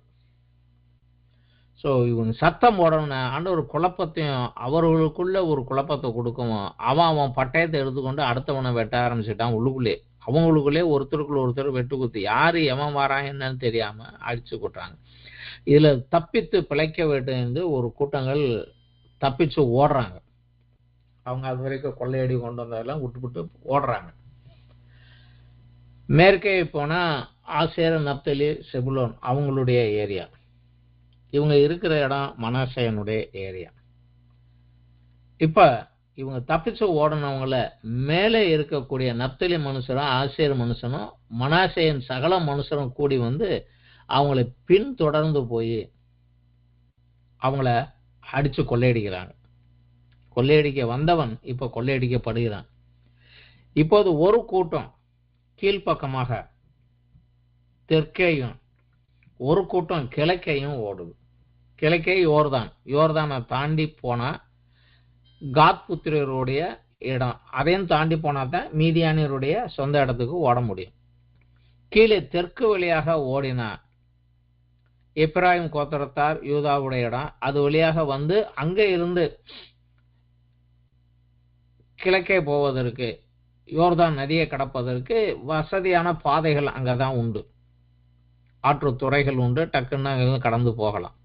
ஸோ இவங்க சத்தம் போடணும்னா ஆண்டவர் குழப்பத்தையும் அவர்களுக்குள்ள ஒரு குழப்பத்தை கொடுக்கும். அவன் பட்டயத்தை எடுத்துக்கொண்டு அடுத்தவனை வெட்ட ஆரம்பிச்சுட்டான். உள்ளுக்குள்ளே அவங்களுக்குள்ளே ஒருத்தருக்குள்ள ஒருத்தர் வெட்டு குத்து யாரு எவன் வரான் என்னன்னு தெரியாம அடிச்சு கொட்டுறாங்க. இதுல தப்பித்து பிழைக்க வேண்டும் என்று ஒரு கூட்டங்கள் தப்பிச்சு ஓடுறாங்க. அவங்க அது வரைக்கும் கொள்ளையடி கொண்டு வந்ததெல்லாம் விட்டு ஓடுறாங்க. மேற்கே போனா ஆசேர், நப்தலி, செபுலோன் அவங்களுடைய ஏரியா. இவங்க இருக்கிற இடம் மனாசேயனுடைய ஏரியா. இப்ப இவங்க தப்பிச்சு ஓடினவங்கள மேலே இருக்கக்கூடிய நப்தலி மனுஷரும் ஆசேர் மனுஷனும் மனாசேயன் சகல மனுஷரும் கூடி வந்து அவங்களை பின்தொடர்ந்து போய் அவங்கள அடிச்சு கொள்ளையடிக்கிறாங்க. கொள்ளையடிக்க வந்தவன் இப்ப கொள்ளையடிக்கப்படுகிறான். இப்போது ஒரு கூட்டம் கீழ்ப்பக்கமாக தெற்கேயும் ஒரு கூட்டம் கிழக்கையும் ஓடுது. கிழக்கே யோர்தானை தாண்டி போனா காத் புத்திரருடைய இடம், அதையும் தாண்டி போனா தான் மீதியானியருடைய சொந்த இடத்துக்கு ஓட முடியும். கீழே தெற்கு வழியாக ஓடினா எப்ராயிம் கோத்திரத்தார் யூதாவுடைய இடம், அது வழியாக வந்து அங்கே இருந்து கிழக்கே போவதற்கு யோர்தான் நதியை கடப்பதற்கு வசதியான பாதைகள் அங்கதான் உண்டு, ஆற்று துறைகள் உண்டு, டக்குன்னு கடந்து போகலாம்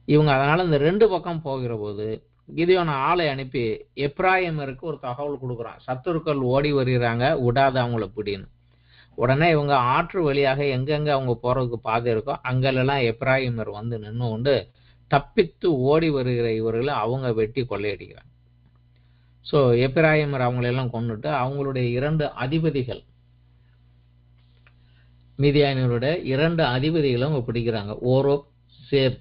இவங்க. அதனால இந்த 2 பக்கம் போகிற போது கிதியோன் ஆளை அனுப்பி எப்ராயிமருக்கு ஒரு தகவல் கொடுக்குறான், சத்துருக்கள் ஓடி வருகிறாங்க, விடாத அவங்கள பிடின்னு. உடனே இவங்க ஆற்று வழியாக எங்கெங்க அவங்க போறதுக்கு பாதை இருக்கோ அங்கெல்லாம் எப்ராஹிமர் வந்து நின்று கொண்டு தப்பித்து ஓடி வருகிற இவர்களை அவங்க வெட்டி கொள்ளையடிக்கிறாங்க. ஸோ எப்ராஹிமர் அவங்களெல்லாம் கொண்டுட்டு அவங்களுடைய 2 அதிபதிகள், மீதியானியருடைய 2 அதிபதிகளும் அவங்க பிடிக்கிறாங்க. ஓரோப், சேப்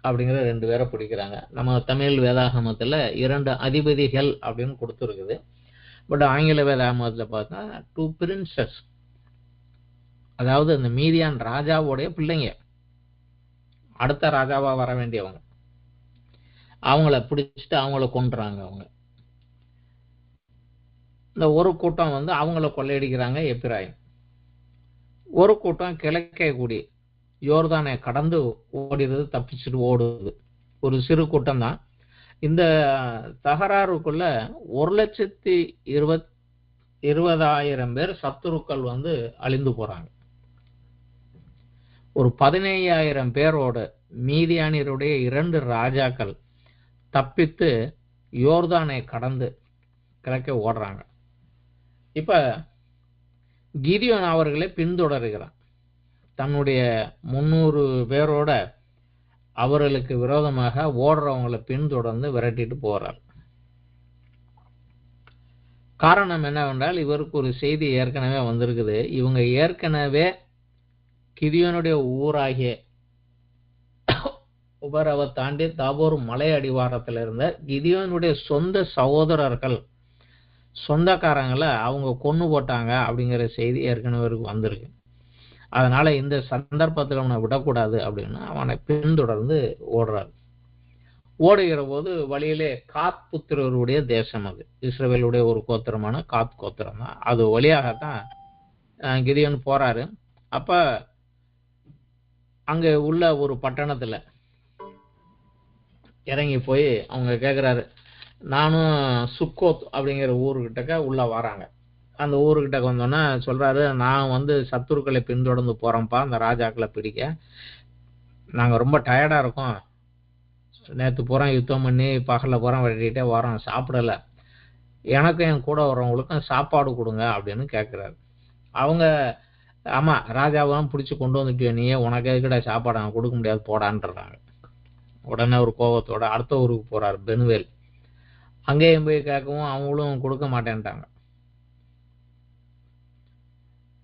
அப்படிங்கிற 2 பேரை பிடிக்கிறாங்க. நம்ம தமிழ் வேதாகமத்தில் 2 அதிபதிகள் அப்படின்னு கொடுத்துருக்குது. பட் ஆங்கில வேதாகமத்தில் பார்த்தா 2 பிரின்சஸ், அதாவது அந்த மீதியான் ராஜாவுடைய பிள்ளைங்க, அடுத்த ராஜாவா வர வேண்டியவங்க. அவங்கள பிடிச்சிட்டு அவங்கள கொண்டுறாங்க. அவங்க இந்த ஒரு கூட்டம் வந்து அவங்கள கொள்ளையடிக்கிறாங்க எப்ராயிம். ஒரு கூட்டம் கிழக்கே கூடி யோர்தானை கடந்து ஓடிடுது, தப்பிச்சுட்டு ஓடுது. ஒரு சிறு கூட்டம் தான். இந்த தகராறுக்குள்ள 1,20,000 பேர் சத்துருக்கள் வந்து அழிந்து போறாங்க. ஒரு 15,000 பேரோட மீதியானியருடைய 2 ராஜாக்கள் தப்பித்து யோர்தானை கடந்து கிழக்கே ஓடுறாங்க. இப்ப கிதியோன் அவர்களை பின்தொடர்கிறான். தன்னுடைய 300 பேரோட அவர்களுக்கு விரோதமாக ஓடுறவங்களை பின்தொடர்ந்து விரட்டிட்டு போறார். காரணம் என்னவென்றால் இவருக்கு ஒரு செய்தி ஏற்கனவே வந்திருக்குது. இவங்க ஏற்கனவே கிதியோனுடைய ஊராகிய உபரவை தாண்டி தாபோர் மலை அடிவாரத்தில் இருந்த கிதியோனுடைய சொந்த சகோதரர்கள், சொந்தக்காரங்களை அவங்க கொன்னு போட்டாங்க அப்படிங்கிற செய்தி ஏற்கனவே வந்திருக்கு. அதனால இந்த சந்தர்ப்பத்தில் அவனை விடக்கூடாது அப்படின்னு அவனை பின்தொடர்ந்து ஓடுறாரு. ஓடுகிற போது வழியிலே காத் புத்திரருடைய தேசம், அது இஸ்ரவேலுடைய ஒரு கோத்திரமான காத் கோத்திரம் தான். அது வழியாகத்தான் கிதியோன் போறாரு. அப்ப அங்க உள்ள ஒரு பட்டணத்துல இறங்கி போய் அவங்க கேட்குறாரு. நானும் சுக்கோத் அப்படிங்கிற ஊருக்கிட்டக்க உள்ள வராங்க. அந்த ஊருக்கிட்ட வந்தோன்னா சொல்றாரு, நான் வந்து சத்துருக்களை பின்தொடர்ந்து போறோம்ப்பா அந்த ராஜாக்களை பிடிக்க. நாங்கள் ரொம்ப டயர்டா இருக்கோம், நேற்று பூரா யுத்தம் பண்ணி பகலில் பூரா வெட்டிகிட்டே வரோம், சாப்பிடல, எனக்கும் என் கூட வர்றவங்களுக்கும் சாப்பாடு கொடுங்க அப்படின்னு கேட்குறாரு. அவங்க ஆமா ராஜாவெல்லாம் பிடிச்சி கொண்டு வந்துட்டியோ நீயே, உனக்கு எதுக்கிட்ட சாப்பாடு நான் கொடுக்க முடியாது போடான்றாங்க. உடனே ஒரு கோபத்தோட அடுத்த ஊருக்கு போறாரு, பெனுவேல். அங்கேயும் போய் கேட்கவும் அவங்களும் கொடுக்க மாட்டேன்ட்டாங்க.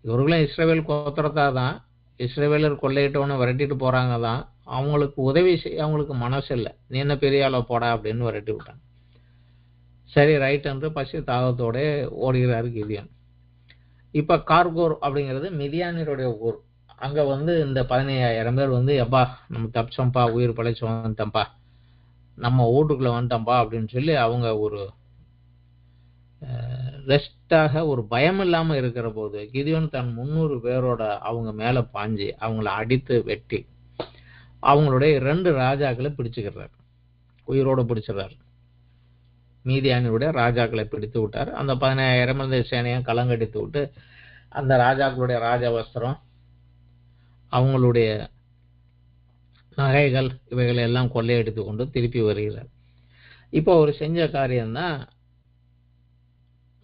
இவர்களும் இஸ்ரவேல் கோத்திரத்தா தான், இஸ்ரவேலர் கொள்ளையிட்டவனை விரட்டிட்டு போறாங்க தான், அவங்களுக்கு உதவி செய்ய அவங்களுக்கு மனசு இல்லை. நீ என்ன பெரிய ஆளை போடா அப்படின்னு விரட்டி விட்டாங்க. சரி ரைட் என்று பசி தாகத்தோட ஓடுகிறாரு கிதியோன். இப்ப கார்கோர் அப்படிங்கிறது மிதியானியருடைய ஊர். அங்க வந்து இந்த 15,000 பேர் வந்து எப்பா நம்ம தப்பிச்சோம்ப்பா, உயிர் பழைச்சு வந்துட்டோம்ப்பா, நம்ம வீட்டுக்குள்ள வந்துட்டோம்ப்பா அப்படின்னு சொல்லி அவங்க ஒரு ரெஸ்டாக ஒரு பயம் இல்லாம இருக்கிற போது கிதியோன் தன் 300 பேரோட அவங்க மேல பாஞ்சு அவங்கள அடித்து வெட்டி அவங்களுடைய 2 ராஜாக்களை பிடிச்சுக்கிறார், உயிரோட பிடிச்சிடறாரு. மீதியானியுடைய ராஜாக்களை பிடித்து விட்டார். அந்த 15,000 சேனையும் கலங்கடித்து விட்டு அந்த ராஜாக்களுடைய ராஜ வஸ்திரம், அவங்களுடைய நகைகள் இவைகளை எல்லாம் கொள்ளையடித்து கொண்டு திருப்பி வருகிறார். இப்போ ஒரு செஞ்ச காரியம்தான்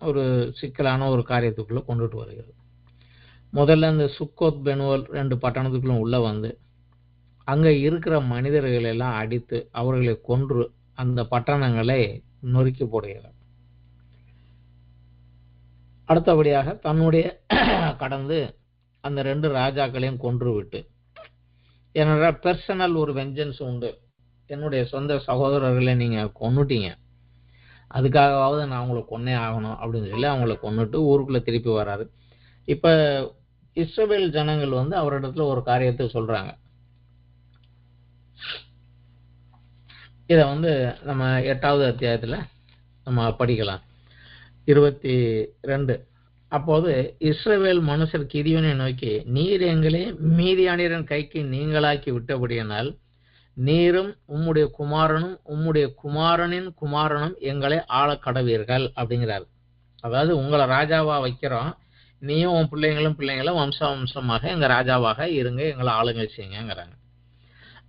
ஒரு சிக்கலான ஒரு காரியத்துக்குள்ள கொண்டுட்டு வருகிறது. முதல்ல இந்த சுக்கோத் பெனுவல் 2 பட்டணத்துக்குள்ளும் உள்ள வந்து அங்க இருக்கிற மனிதர்களை எல்லாம் அடித்து அவர்களை கொன்று அந்த பட்டணங்களை நொறுக்கி போடுகிறார். அடுத்தபடியாக தன்னுடைய கடந்து அந்த 2 ராஜாக்களையும் கொன்று விட்டு, என்னோட பர்சனல் ஒரு வெஞ்சன்ஸ் உண்டு, என்னுடைய சொந்த சகோதரர்களை நீங்க கொன்னுட்டீங்க, அதுக்காகவாவது நான் அவங்களை கொன்னே ஆகணும் அப்படின்னு சொல்லி அவங்கள கொன்னுட்டு ஊருக்குள்ள திருப்பி வராரு. இப்ப இஸ்ரவேல் ஜனங்கள் வந்து அவரிடத்துல ஒரு காரியத்தை சொல்றாங்க. இத வந்து நம்ம 8வது அத்தியாயத்துல நம்ம படிக்கலாம். 22. அப்போது இஸ்ரவேல் மனுஷர் கிதியோனை நோக்கி, நீர் எங்களை மீதியானியரின் கைக்கு நீங்களாக்கி விட்டபடியினால் நீரும் உம்முடைய குமாரனும் உம்முடைய குமாரனின் குமாரனும் எங்களை ஆள கடவீர்கள் அப்படிங்கிறார். அதாவது உங்களை ராஜாவா வைக்கிறோம், நீயும் உன் பிள்ளைங்களும் வம்சமாக எங்க ராஜாவாக இருங்க, எங்களை ஆளுங்க செய்யுங்கிறாங்க.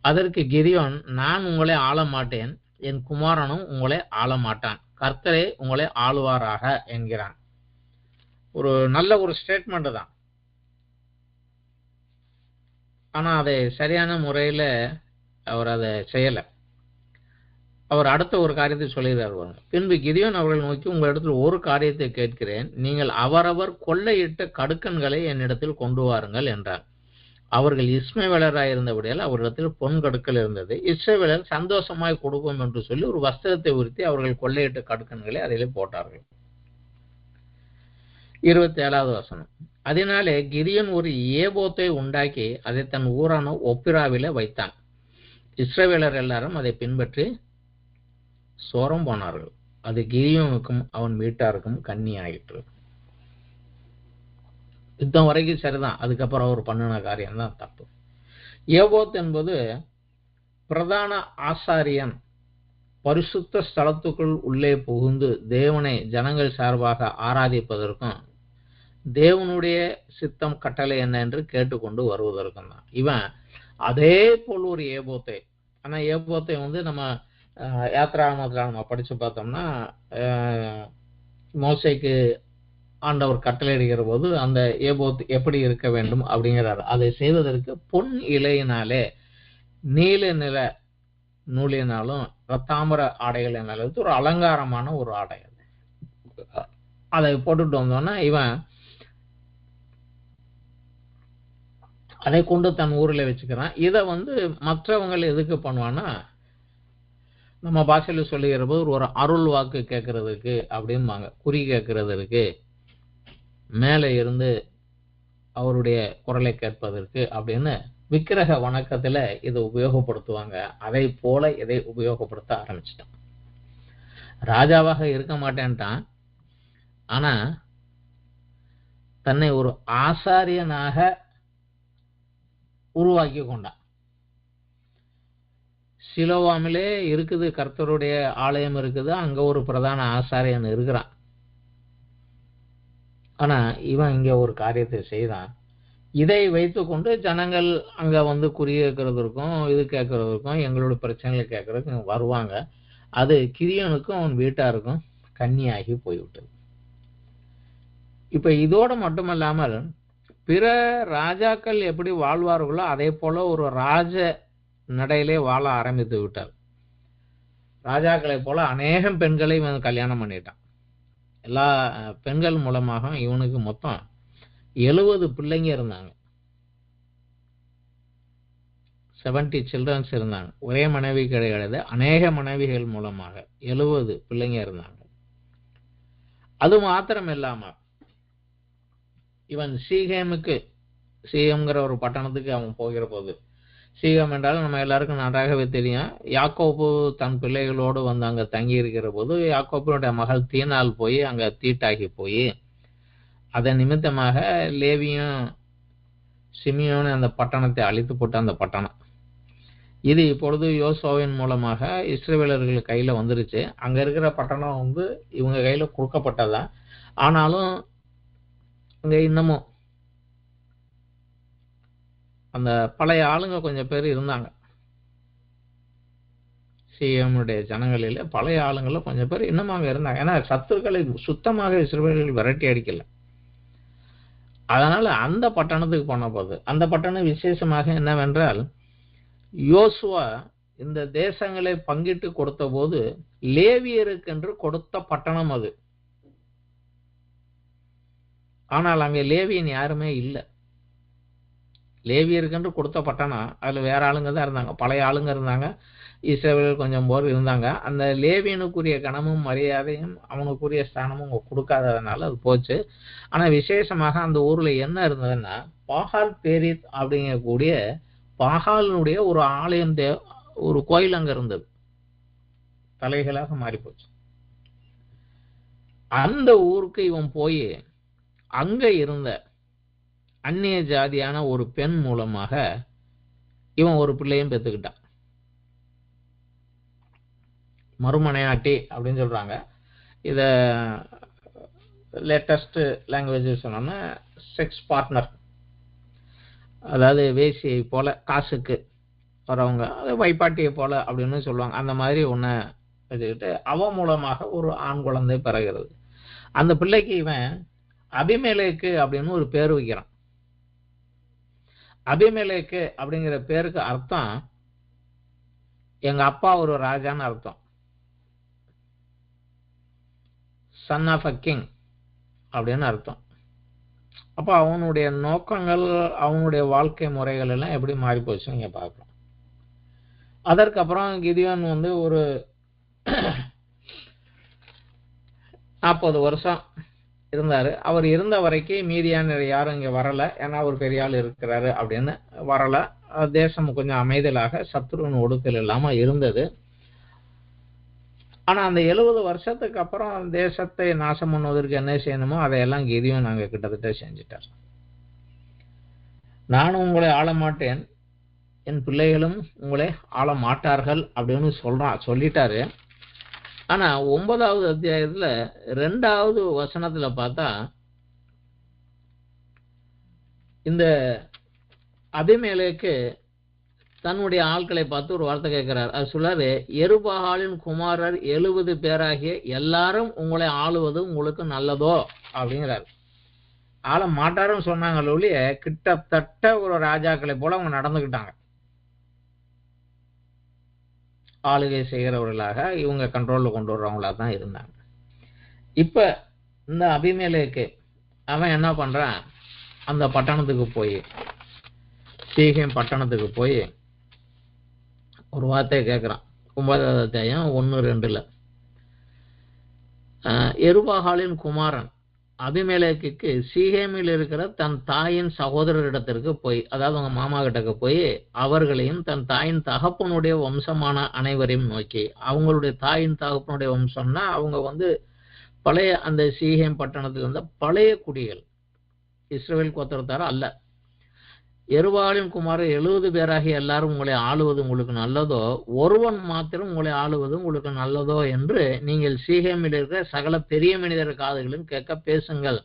அதற்கு கிதியோன், நான் உங்களை ஆள மாட்டேன், என் குமாரனும் உங்களை ஆள மாட்டான், கர்த்தரே உங்களை ஆளுவாராக என்கிறான். ஒரு நல்ல ஒரு ஸ்டேட்மெண்ட் தான். ஆனா அதை சரியான முறையில அவர் அதை செய்யல. அவர் அடுத்த ஒரு காரியத்தை சொல்லுகிறார். பின்பு கிதியோன் அவர்கள் நோக்கி, உங்களிடத்தில் ஒரு காரியத்தை கேட்கிறேன், நீங்கள் அவரவர் கொள்ளையிட்ட கடுக்கன்களை என்னிடத்தில் கொண்டு வாருங்கள் என்றார். அவர்கள் இஸ்மவேலராயிருந்தபடியால் அவரிடத்தில் பொன் கடுக்கல் இருந்தது. இஸ்ரவேலர் சந்தோஷமாய் கொடுப்போம் என்று சொல்லி ஒரு வஸ்திரத்தை உடுத்தி அவர்கள் கொள்ளையிட்ட கடுக்கன்களை அதிலே போட்டார்கள். 27வது வசனம். அதனாலே கிதியோன் ஒரு ஏபோத்தை உண்டாக்கி அதை தன் ஊரான ஒப்பிராவில வைத்தான். இஸ்ரவேலர் எல்லாரும் அதை பின்பற்றி சோரம் போனார்கள். அது கிதியோனுக்கும் அவன் வீட்டாருக்கும் கண்ணி ஆயிற்று. யுத்தம் வரைக்கும் சரிதான், அதுக்கப்புறம் அவர் பண்ணின காரியம் தான் தப்பு. ஏபோத் என்பது பிரதான ஆசாரியன் பரிசுத்த ஸ்தலத்துக்குள் உள்ளே புகுந்து தேவனை ஜனங்கள் சார்பாக ஆராதிப்பதற்கும் தேவனுடைய சித்தம் கட்டளை என்ன என்று கேட்டுக்கொண்டு வருவதற்கும் தான். இவன் அதே போல் ஒரு ஏபோத்தை, ஆனா ஏபோத்தை நம்ம யாத்ராகமத்துல நம்ம படிச்சு பார்த்தோம்னா மோசேக்கு ஆண்டவர் கட்டளையிடுகிற போது அந்த ஏபோத் எப்படி இருக்க வேண்டும் அப்படிங்கிறார். அதை செய்வதற்கு பொன் இலையினாலே நீல நில நூலினாலும் ரத்தாமர ஆடைகளினாலும் ஒரு அலங்காரமான ஒரு ஆடை. அதை போட்டுட்டு வந்தோன்னா இவன் அதை கொண்டு தன் ஊர்ல வச்சுக்கிறான். இதை மற்றவங்க எதுக்கு பண்ணுவான்னா, நம்ம பாஷையில சொல்லுகிற போது ஒரு அருள் வாக்கு கேட்கறதுக்கு அப்படின்பாங்க, குறி கேட்கறதுக்கு, மேலே இருந்து அவருடைய குரலை கேட்பதற்கு அப்படின்னு விக்கிரக வணக்கத்துல இதை உபயோகப்படுத்துவாங்க. அதை போல இதை உபயோகப்படுத்த ஆரம்பிச்சிட்டான். ராஜாவாக இருக்க மாட்டேன்ட்டான், ஆனா தன்னை ஒரு ஆசாரியனாக உருவாக்கி கொண்டான். சிலோவாமிலே இருக்குது, கர்த்தருடைய ஆலயம் இருக்குது, அங்க ஒரு பிரதான ஆசாரியன் இருக்கிறான். ஆனா இவன் இங்க ஒரு காரியத்தை செய்தான். இதை வைத்துக்கொண்டு ஜனங்கள் அங்க குறி கேட்கறதற்கும் இது கேட்கறதற்கும் எங்களோட பிரச்சனைகளை கேட்கறதுக்கும் வருவாங்க. அது கிதியோனுக்கும் அவன் வீட்டாருக்கும் கன்னியாகி போய்விட்டது. இப்ப இதோட மட்டுமல்லாமல் பிற ராஜாக்கள் எப்படி வாழ்வார்களோ அதே போல ஒரு ராஜ நடையிலே வாழ ஆரம்பித்து விட்டார். ராஜாக்களை போல அநேகம் பெண்களை இவன் கல்யாணம் பண்ணிட்டான். எல்லா பெண்கள் மூலமாக இவனுக்கு மொத்தம் 70 பிள்ளைங்க இருந்தாங்க. 70 சில்ட்ரன்ஸ் இருந்தாங்க. ஒரே மனைவி கிடையாது, அநேக மனைவிகள் மூலமாக 70 பிள்ளைங்க இருந்தாங்க. அது மாத்திரம் இல்லாம இவன் சீகேம்ங்கிற ஒரு பட்டணத்துக்கு அவன் போகிற போது, சீகம் என்றால் நம்ம எல்லாருக்கும் நன்றாகவே தெரியும். யாக்கோபு தன் பிள்ளைகளோடு அங்க தங்கி இருக்கிற போது யாக்கோபுடைய மகள் தீனால் போய் அங்க தீட்டாகி போய் அதன் நிமித்தமாக லேவியும் சிமியோன்னு அந்த பட்டணத்தை அழித்து போட்ட அந்த பட்டணம் இது இப்பொழுது யோசுவாவின் மூலமாக இஸ்ரவேலர்கள் கையில வந்துருச்சு. அங்க இருக்கிற பட்டணம் இவங்க கையில கொடுக்கப்பட்டதான். ஆனாலும் அங்க இன்னமும் அந்த பழைய ஆளுங்க கொஞ்சம் பேர் இருந்தாங்க. சீகேமுடைய ஜனங்களில பழைய ஆளுங்கள கொஞ்சம் பேர் இன்னமும் அங்க இருந்தாங்க. ஏன்னா சத்துருக்களை சுத்தமாக இஸ்ரவேலர்கள் விரட்டி அடிக்கல. அதனால அந்த பட்டணத்துக்கு போன போது அந்த பட்டணம் விசேஷமாக என்னவென்றால், யோசுவா இந்த தேசங்களை பங்கிட்டு கொடுத்த போது லேவியருக்கென்று கொடுத்த பட்டணம் அது. ஆனால் அங்க லேவியன் யாருமே இல்லை. லேவியருக்கென்று கொடுத்த பட்டணம், அதுல வேற ஆளுங்க தான் இருந்தாங்க, பழைய ஆளுங்க இருந்தாங்க, இஸ்ரவேலர் கொஞ்சம் பேர் இருந்தாங்க. அந்த லேவியனுக்குரிய கனமும் மரியாதையும் அவனுக்குரிய ஸ்தானமும் கொடுக்காததுனால அது போச்சு. ஆனா விசேஷமாக அந்த ஊர்ல என்ன இருந்ததுன்னா, பாகால் பேரித் அப்படிங்கக்கூடிய பாகாலுடைய ஒரு ஆலயம், ஒரு கோயில் அங்க இருந்தது. தலைகளாக மாறி போச்சு. அந்த ஊருக்கு இவன் போய் அங்க இருந்த அந்நிய ஜாதியான ஒரு பெண் மூலமாக இவன் ஒரு பிள்ளையும் பெற்றுக்கிட்டான். மறுமனையாட்டி அப்படின்னு சொல்றாங்க. இத லேட்டஸ்ட் லாங்குவேஜ் சொன்னோம்னா செக்ஸ் பார்ட்னர், அதாவது வேசியை போல காசுக்கு வரவங்க, அது வைப்பாட்டியை போல அப்படின்னு சொல்லுவாங்க. அந்த மாதிரி ஒன்றை வச்சுக்கிட்டு அவன் மூலமாக ஒரு ஆண் குழந்தை பிறகுறது. அந்த பிள்ளைக்கு இவன் அபிமெலேக்கு அப்படின்னு ஒரு பேர் வைக்கிறான். அபிமெலேக்கு அப்படிங்கிற பேருக்கு அர்த்தம் எங்க அப்பா ஒரு ராஜான்னு அர்த்தம். சன் ஆஃப் அ கிங் அப்படின்னு அர்த்தம். அப்ப அவனுடைய நோக்கங்கள், அவனுடைய வாழ்க்கை முறைகள் எல்லாம் எப்படி மாறி போச்சு நீங்க பார்க்கலாம். அதற்கப்புறம் கிதியோன் ஒரு 40 வருஷம் இருந்தாரு. அவர் இருந்த வரைக்கும் மீதியானர் யாரும் இங்க வரல. ஏன்னா அவர் பெரிய ஆள் இருக்கிறாரு அப்படின்னு வரல. தேசம் கொஞ்சம் அமைதலாக சத்ருவின் ஒடுக்கல் இல்லாம இருந்தது. ஆனா அந்த 70 வருஷத்துக்கு அப்புறம் தேசத்தை நாசம் பண்ணுவதற்கு என்ன செய்யணுமோ அதையெல்லாம் கிதியோன் நாங்க கிட்டத்தட்ட செஞ்சுட்டார். நானும் உங்களை ஆள மாட்டேன், என் பிள்ளைகளும் உங்களை ஆள மாட்டார்கள் அப்படின்னு சொல்லிட்டாரு. ஆனா 9வது அத்தியாயத்துல 2வது வசனத்துல பார்த்தா இந்த அபிமெலேக்கு தன்னுடைய ஆட்களை பார்த்து ஒரு வார்த்தை கேட்கிறார். அது சொல்லாரு, எருபாகாலின் குமாரர் 70 பேராகிய எல்லாரும் உங்களை ஆளுவது உங்களுக்கு நல்லதோ அப்படிங்கிறார். ஆள மாட்டாருன்னு சொன்னாங்க ஒழிய கிட்டத்தட்ட ஒரு ராஜாக்களை போல அவங்க நடந்துக்கிட்டாங்க. ஆளுகை செய்கிறவர்களாக இவங்க கண்ட்ரோல்ல கொண்டு வர்றவங்களா தான் இருந்தாங்க. இப்ப இந்த அபிமெலேக்கு அவன் என்ன பண்றான், அந்த பட்டணத்துக்கு போய் சீகேம் பட்டணத்துக்கு போய் ஒரு வார்த்தையை கேட்கிறான். 9வது அத்தியாயம் 1-2 எருபாகாலின் குமாரன் அபிமெலேக்குக்கு சீகேமில் இருக்கிற தன் தாயின் சகோதரரிடத்திற்கு போய், அதாவது அவங்க மாமா கிட்டக்கு போய் அவர்களையும் தன் தாயின் தகப்பனுடைய வம்சமான அனைவரையும் நோக்கி, அவங்களுடைய தாயின் தகப்பனுடைய வம்சம்னா அவங்க பழைய அந்த சீகேம் பட்டணத்தில் இருந்த பழைய குடிகள், இஸ்ரவேல் கோத்திரத்தார் அல்ல. எருபாகாலின் குமாரர் 70 பேராகிய எல்லாரும் உங்களை ஆளுவது உங்களுக்கு நல்லதோ, ஒருவன் மாத்திரம் உங்களை ஆளுவது உங்களுக்கு நல்லதோ என்று நீங்கள் சீகேமில் இருக்கிற சகல பெரிய மனிதர் காதுகளும் கேட்க பேசுங்கள்.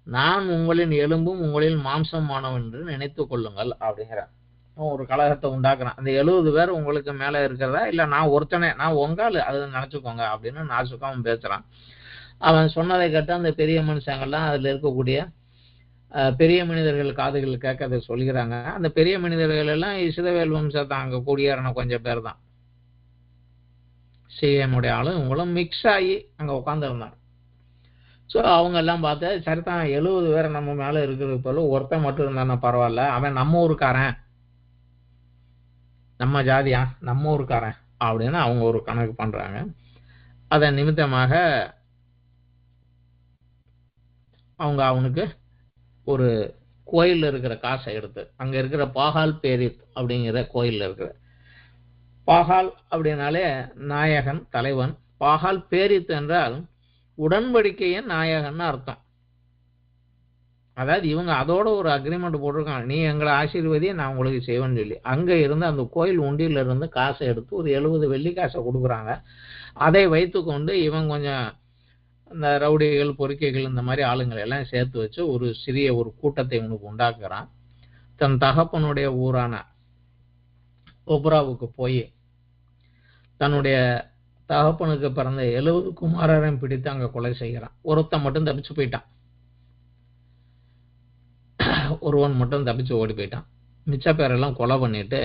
நான் உங்களின் எலும்பும் உங்களின் மாம்சமானவன் என்று நினைத்து கொள்ளுங்கள் அப்படிங்கிறான். ஒரு கலகத்தை உண்டாக்குறான். அந்த 70 பேர் உங்களுக்கு மேல இருக்கிறதா, இல்ல நான் ஒருத்தனே, நான் உங்காலு அதை நினைச்சுக்கோங்க அப்படின்னு நாசுக்காம பேசுறான். அவன் சொன்னதை கேட்டு அந்த பெரிய மனுஷங்கள்லாம் அதுல இருக்கக்கூடிய பெரிய மனிதர்கள் காதுகள் கேட்க அதை சொல்கிறாங்க. அந்த பெரிய மனிதர்கள் எல்லாம் இஸ்ரவேல் வம்சத்தை அங்க குடியேறின கொஞ்சம் பேர் தான். சீகேமுடைய ஆளும் இவங்களும் மிக்ஸ் ஆகி அங்க உட்கார்ந்து இருந்தாங்க. ஸோ அவங்க எல்லாம் பார்த்து, சரிதான் 70 பேர் நம்ம மேல இருக்கிறது போல ஒருத்தன் மட்டும் இருந்தானே பரவாயில்ல, அவன் நம்ம ஊருக்காரன், நம்ம ஜாதியா, நம்ம ஊருக்காரன் அப்படின்னு அவங்க ஒரு கணக்கு பண்றாங்க. அதன் நிமித்தமாக அவனுக்கு ஒரு கோயில் இருக்கிற காசை எடுத்து, அங்க இருக்கிற பாகால் பேரித் அப்படிங்கிற கோயில் இருக்கிற, பாகால் அப்படின்னாலே நாயகன் தலைவன், பாகால் பேரித் என்றால் உடன்படிக்கையின் நாயகன் அர்த்தம். அதாவது இவங்க அதோட ஒரு அக்ரிமெண்ட் போட்டிருக்காங்க, நீ எங்களை ஆசீர்வதியை நான் உங்களுக்கு செய்வேன்னு சொல்லி. அங்க இருந்து அந்த கோயில் உண்டியில இருந்து காசை எடுத்து ஒரு 70 வெள்ளி காசை கொடுக்குறாங்க. அதை வைத்துக்கொண்டு இவன் கொஞ்சம் இந்த ரவுடிகள், பொறுக்கைகள், இந்த மாதிரி ஆளுங்களை எல்லாம் சேர்த்து வச்சு ஒரு சிறிய ஒரு கூட்டத்தை இவனுக்கு உண்டாக்குறான். தன் தகப்பனுடைய ஊரான ஒப்ராவுக்கு போய் தன்னுடைய தகப்பனுக்கு பிறந்த 70 குமாரரையும் பிடித்து அங்க கொலை செய்கிறான். ஒருத்தன் மட்டும் தப்பிச்சு போயிட்டான், ஒருவன் மட்டும் தப்பிச்சு ஓடி போயிட்டான். மிச்ச பேரெல்லாம் கொலை பண்ணிட்டு,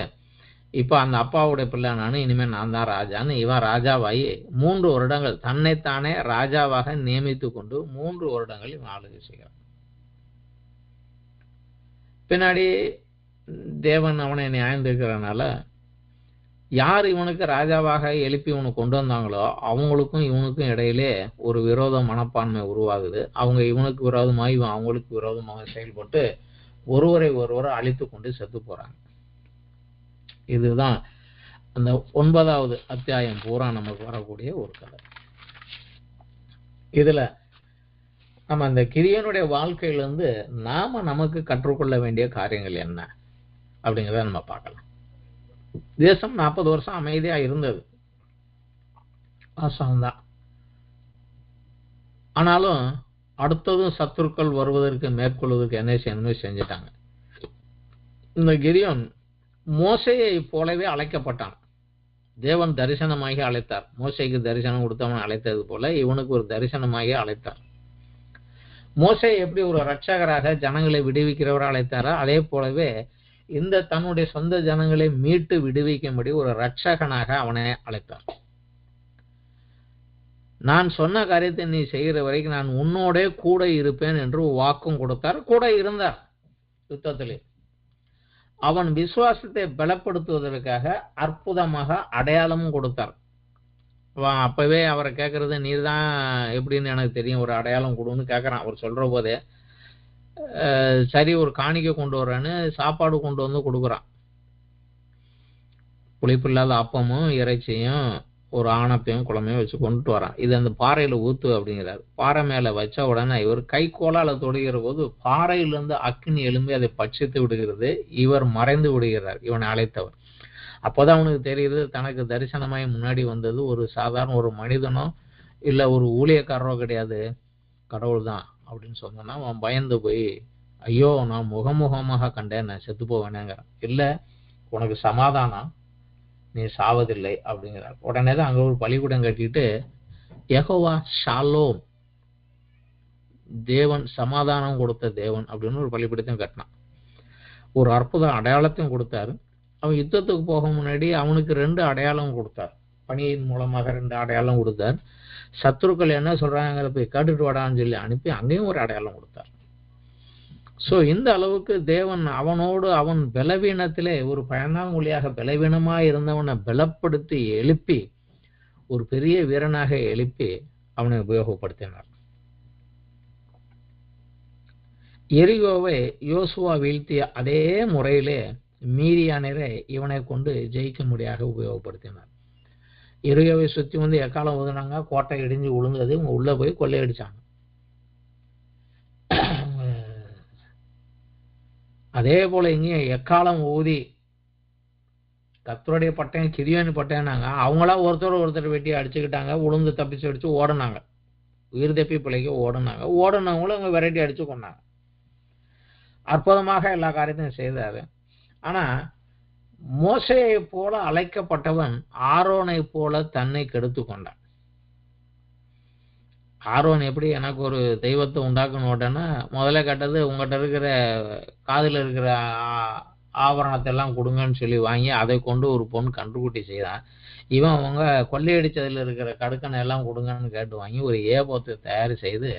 இப்ப அந்த அப்பாவுடைய பிள்ளை நானு, இனிமே நான் தான் ராஜான்னு இவன் ராஜாவாகி 3 வருடங்கள் தன்னைத்தானே ராஜாவாக நியமித்து கொண்டு 3 வருடங்கள் இவன் ஆளுகை செய்கிறான். பின்னாடி தேவன் அவனை நியாயந்திருக்கிறதுனால யார் இவனுக்கு ராஜாவாக எழுப்பி இவனுக்கு கொண்டு வந்தாங்களோ அவங்களுக்கும் இவனுக்கும் இடையிலே ஒரு விரோத மனப்பான்மை உருவாகுது. அவங்க இவனுக்கு விரோதமாக, இவன் அவங்களுக்கு விரோதமாக செயல்பட்டு ஒருவரை ஒருவரை அழித்து கொண்டு செத்து போறாங்க. இதுதான் அந்த 9வது அத்தியாயம் பூரா நமக்கு வரக்கூடிய ஒரு கதை. இதுல நம்ம அந்த கிதியோனுடைய வாழ்க்கையிலிருந்து நாம நமக்கு கற்றுக்கொள்ள வேண்டிய காரியங்கள் என்ன அப்படிங்கிறத நம்ம பார்க்கலாம். தேசம் 40 வருஷம் அமைதியா இருந்தது, வாசம்தான். ஆனாலும் அடுத்ததும் சத்துருக்கள் வருவதற்கு மேற்கொள்வதற்கு என்ன செய்யணும்னு செஞ்சுட்டாங்க. இந்த கிதியோன் மோசேயை போலவே அழைக்கப்பட்டான். தேவன் தரிசனமாகி அழைத்தார். மோசேக்கு தரிசனம் கொடுத்தவன் அழைத்தது போல இவனுக்கு ஒரு தரிசனமாகி அழைத்தார். மோசே எப்படி ஒரு ரட்சகராக ஜனங்களை விடுவிக்கிறவரை அழைத்தாரோ அதே போலவே இந்த தன்னுடைய சொந்த ஜனங்களை மீட்டு விடுவிக்கும்படி ஒரு ரட்சகனாக அவனை அழைத்தார். நான் சொன்ன காரியத்தை நீ செய்கிற வரைக்கும் நான் உன்னோட கூட இருப்பேன் என்று வாக்கும் கொடுத்தார். கூட இருந்தார் யுத்தத்திலே. அவன் விசுவாசத்தை பலப்படுத்துவதற்காக அற்புதமாக அடையாளமும் கொடுத்தார். அப்பவே அவரை கேட்கறது நீர் தான் எப்படின்னு எனக்கு தெரியும், ஒரு அடையாளம் கொடுன்னு கேட்கறான். அவர் சொல்ற போதே சரி ஒரு காணிக்கை கொண்டு வர்றேன்னு சாப்பாடு கொண்டு வந்து கொடுக்குறான். புளிப்பில்லாத அப்பமும் இறைச்சியும் ஒரு ஆணப்பையும் குழம்பையும் வச்சு கொண்டு வரான். இது அந்த பாறையில ஊத்து அப்படிங்கிறார். பாறை மேல வச்ச உடனே இவர் கைக்கோளால தொடுகிற போது பாறையிலிருந்து அக்னி எழும்பி அதை பட்சித்து விடுகிறது. இவர் மறைந்து விடுகிறார், இவனை அழைத்தவர். அப்போதான் அவனுக்கு தெரியுது தனக்கு தரிசனமாய் முன்னாடி வந்தது ஒரு சாதாரண ஒரு மனிதனோ இல்ல ஒரு ஊழியக்காரரோ கிடையாது, கடவுள் தான் அப்படின்னு சொன்னா அவன் பயந்து போய் ஐயோ நான் முகமுகமாக கண்டேன், நான் செத்து போவேனேங்கிறான். இல்ல உனக்கு சமாதானம், நீ சாவதில்லை அப்படிங்கிறார். உடனே தான் அங்க ஒரு பலிபீடம் கட்டிட்டு யெகோவா ஷாலோம், தேவன் சமாதானம் கொடுத்த தேவன் அப்படின்னு ஒரு பலிபீடத்தையும் கட்டினான். ஒரு அற்புத அடையாளத்தையும் கொடுத்தாரு. அவன் யுத்தத்துக்கு போக முன்னாடி அவனுக்கு 2 அடையாளம் கொடுத்தார். பணியின் மூலமாக 2 அடையாளம் கொடுத்தார். சத்துருக்கள் என்ன சொல்றாங்க போய் கேட்டுட்டு வாடான்னு சொல்லி அனுப்பி அங்கேயும் ஒரு அடையாளம் கொடுத்தார். சோ இந்த அளவுக்கு தேவன் அவனோடு அவன் பலவீனத்திலே ஒரு பயனாங்குழியாக பலவீனமா இருந்தவனை பலப்படுத்தி எழுப்பி ஒரு பெரிய வீரனாக எழுப்பி அவனை உபயோகப்படுத்தினார். எரிகோவை யோசுவா வீழ்த்திய அதே முறையிலே மீதியானரை இவனை கொண்டு ஜெயிக்க முடியாக உபயோகப்படுத்தினார். எரிகோவை சுத்தி வந்து எக்காலம் ஊதுனாங்க, கோட்டை இடிஞ்சு விழுந்தது, இவங்க உள்ள போய் கொள்ளையடிச்சாங்க. அதே போல இங்கேயும் எக்காலம் ஊதி கர்த்தருடைய பட்டயம் கிதியோன் பட்டயம்னாங்க, அவங்களா ஒருத்தர் வெட்டி அடிச்சுக்கிட்டாங்க, உளுந்து தப்பிச்சு அடிச்சு ஓடுனாங்க, உயிர் தப்பி பிள்ளைக்கு ஓடுனாங்க. ஓடுனவங்களும் அவங்க வெரைட்டி அடிச்சு கொண்டாங்க. அற்புதமாக எல்லா காரியத்தையும் செய்தாரு. ஆனா மோசேயை போல அழைக்கப்பட்டவன் ஆரோனை போல தன்னை கெடுத்து கொண்டான். ஆரோன் எப்படி எனக்கு ஒரு தெய்வத்தை உண்டாக்கணும் உடனே முதல்ல கேட்டது உங்ககிட்ட இருக்கிற காதில் இருக்கிற ஆபரணத்தை எல்லாம் கொடுங்கன்னு சொல்லி வாங்கி அதை கொண்டு ஒரு பொண்ணு கன்றுக்குட்டி செய்தான். இவன் அவங்க கொள்ளையடிச்சதுல இருக்கிற கடுக்கனை எல்லாம் கொடுங்கன்னு கேட்டு வாங்கி ஒரு ஏபோத்தை தயார் செய்து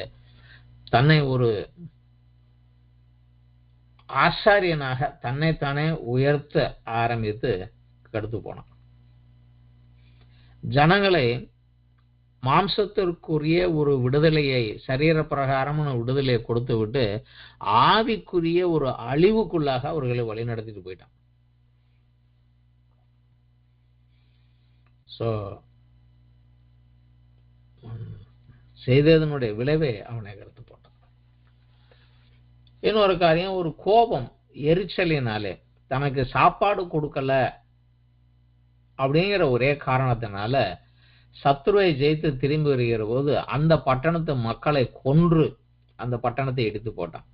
தன்னை ஒரு ஆசாரியனாக தன்னைத்தானே உயர்த்த ஆரம்பித்து கெடுத்து போனான். ஜனங்களை மாம்சத்திற்குரிய ஒரு விடுதலையை சரீர பிரகாரமான விடுதலையை கொடுத்து விட்டு ஆவிக்குரிய ஒரு அழிவுக்குள்ளாக அவர்களை வழி நடத்திட்டு போயிட்டான். சோ செய்ததனுடைய விளைவை அவனை கருத்து போட்டான். இன்னொரு காரியம், ஒரு கோபம் எரிச்சலினாலே தனக்கு சாப்பாடு கொடுக்கல அப்படிங்கிற ஒரே காரணத்தினால சத்துருவை ஜெயித்து திரும்பி வருகிற போது அந்த பட்டணத்து மக்களை கொன்று அந்த பட்டணத்தை எடுத்து போட்டான்.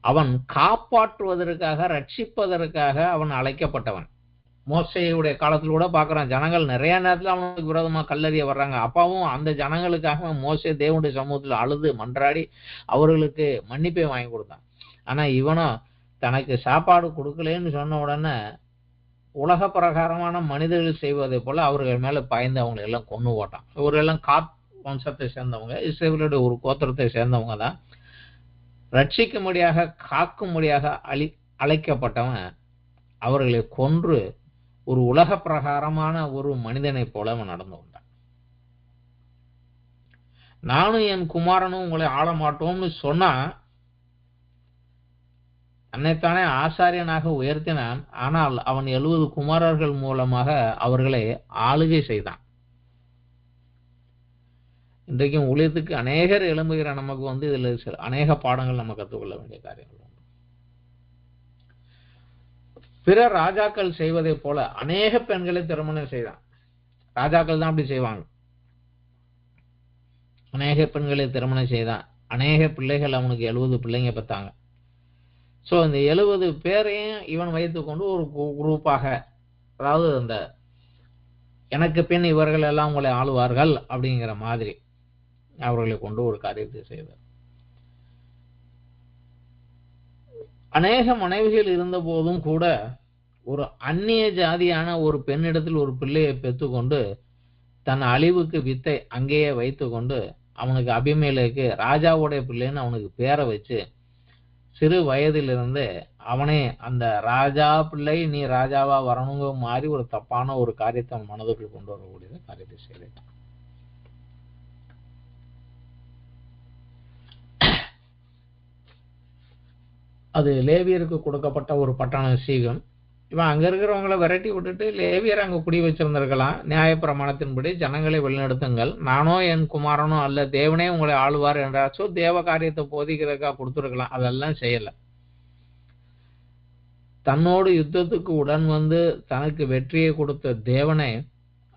அவன் காப்பாற்றுவதற்காக ரட்சிப்பதற்காக அவன் அழைக்கப்பட்டவன். மோசேயுடைய காலத்தில் கூட பார்க்குறான், ஜனங்கள் நிறைய நேரத்தில் அவனுக்கு விரோதமாக கல்லறிய வர்றாங்க. அப்பாவும் அந்த ஜனங்களுக்காக மோசே தேவனுடைய சமூகத்தில் அழுது மன்றாடி அவர்களுக்கு மன்னிப்பை வாங்கி கொடுத்தான். ஆனா இவனும் தனக்கு சாப்பாடு கொடுக்கலன்னு சொன்ன உடனே உலக பிரகாரமான மனிதர்கள் செய்வதை போல அவர்கள் மேல பாய்ந்து அவங்களை எல்லாம் கொண்டு போட்டான். இவரெல்லாம் காத் வம்சத்தை சேர்ந்தவங்க, இஸ்ரவேலுடைய ஒரு கோத்திரத்தை சேர்ந்தவங்க தான். ரட்சிக்கும்படியாக காக்கும்படியாக அழைக்கப்பட்டவன் அவர்களை கொன்று ஒரு உலக பிரகாரமான ஒரு மனிதனை போல அவன் நடந்து கொண்டான். நானும் என் குமாரனும் உங்களை ஆள மாட்டோம்னு சொன்னா தன்னைத்தானே ஆசாரியனாக உயர்த்தினான். ஆனால் அவன் 70 குமாரர்கள் மூலமாக அவர்களை ஆளுகை செய்தான். இன்றைக்கும் ஊழியத்துக்கு அநேகர் எழும்புகிற நமக்கு இதுல அநேக பாடங்கள் நம்ம கற்றுக்கொள்ள வேண்டிய காரியங்கள் உண்டு. பிற ராஜாக்கள் செய்வதை போல அநேக பெண்களை திருமணம் செய்தான். ராஜாக்கள் தான் அப்படி செய்வாங்க. அநேக பெண்களை திருமணம் செய்தான். அநேக பிள்ளைகள் அவனுக்கு 70 பிள்ளைங்க பெற்றாங்க. ஸோ இந்த 70 பேரையும் இவன் வைத்துக்கொண்டு ஒரு குரூப்பாக, அதாவது இந்த எனக்கு பின் இவர்கள் எல்லாம் உங்களை ஆளுவார்கள் அப்படிங்கிற மாதிரி அவர்களை கொண்டு ஒரு காரியத்தை செய்தார். அநேக மனைவிகள் இருந்த போதும் கூட ஒரு அந்நிய ஜாதியான ஒரு பெண்ணிடத்தில் ஒரு பிள்ளையை பெற்றுக்கொண்டு தன் அழிவுக்கு வித்தை அங்கேயே வைத்து கொண்டு அவனுக்கு அபிமேலேக்கு ராஜாவுடைய பிள்ளைன்னு அவனுக்கு பேரை வச்சு சிறு வயதிலிருந்து அவனே அந்த ராஜா பிள்ளை நீ ராஜாவா வரணுங்க மாதிரி ஒரு தப்பான ஒரு காரியத்தை அவன் மனதுக்குள் கொண்டு வரக்கூடிய காரியத்தை செய்தான். அது லேவியருக்கு கொடுக்கப்பட்ட ஒரு பட்டணம் சீகம். இவன் அங்க இருக்கிறவங்களை விரட்டி விட்டுட்டு லேவியர் அங்க குடி வச்சிருந்திருக்கலாம். நியாயப்பிரமாணத்தின்படி ஜனங்களை வழிநடத்துங்கள், நானோ என் குமாரனோ அல்ல, தேவனே உங்களை ஆளுவார் என்றாச்சும் தேவ காரியத்தை போதிக்கிறதுக்காக கொடுத்துருக்கலாம். அதெல்லாம் செய்யல. தன்னோடு யுத்தத்துக்கு உடன் வந்து தனக்கு வெற்றியை கொடுத்த தேவனை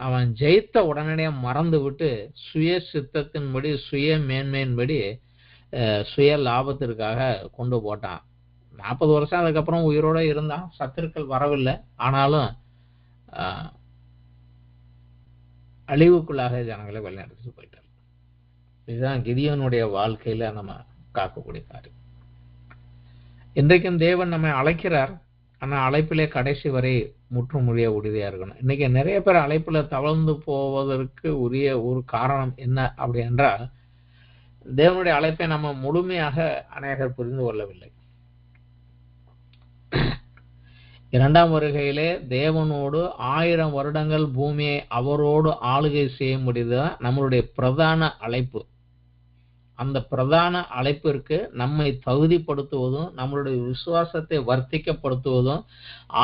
அவன் ஜெயித்த உடனடியே மறந்து விட்டு சுய சித்தத்தின்படி சுய மேன்மையின்படி சுய லாபத்திற்காக கொண்டு போட்டான். 40 வருஷம் அதுக்கப்புறம் உயிரோட இருந்தான். சத்துருக்கள் வரவில்லை. ஆனாலும் அழிவுக்குள்ளாக ஜனங்களை வழிநடத்திட்டு போயிட்டார். இதுதான் கிதியோனுடைய வாழ்க்கையில நம்ம காக்கக்கூடிய காரியம். இன்றைக்கும் தேவன் நம்மை அழைக்கிறார். ஆனா அழைப்பிலே கடைசி வரை முற்றுமுடிய உறுதியா இருக்கணும். இன்னைக்கு நிறைய பேர் அழைப்புல தவழ்ந்து போவதற்கு உரிய ஒரு காரணம் என்ன அப்படி என்றால், தேவனுடைய அழைப்பை நம்ம முழுமையாக அநேகர் புரிந்து கொள்ளவில்லை. 2ஆம் வருகையிலே தேவனோடு 1000 வருடங்கள் பூமியை அவரோடு ஆளுகை செய்ய முடியுதுதான் நம்மளுடைய பிரதான அழைப்பு. அந்த பிரதான அழைப்பிற்கு நம்மை தகுதிப்படுத்துவதும் நம்மளுடைய விசுவாசத்தை வர்த்திக்கப்படுத்துவதும்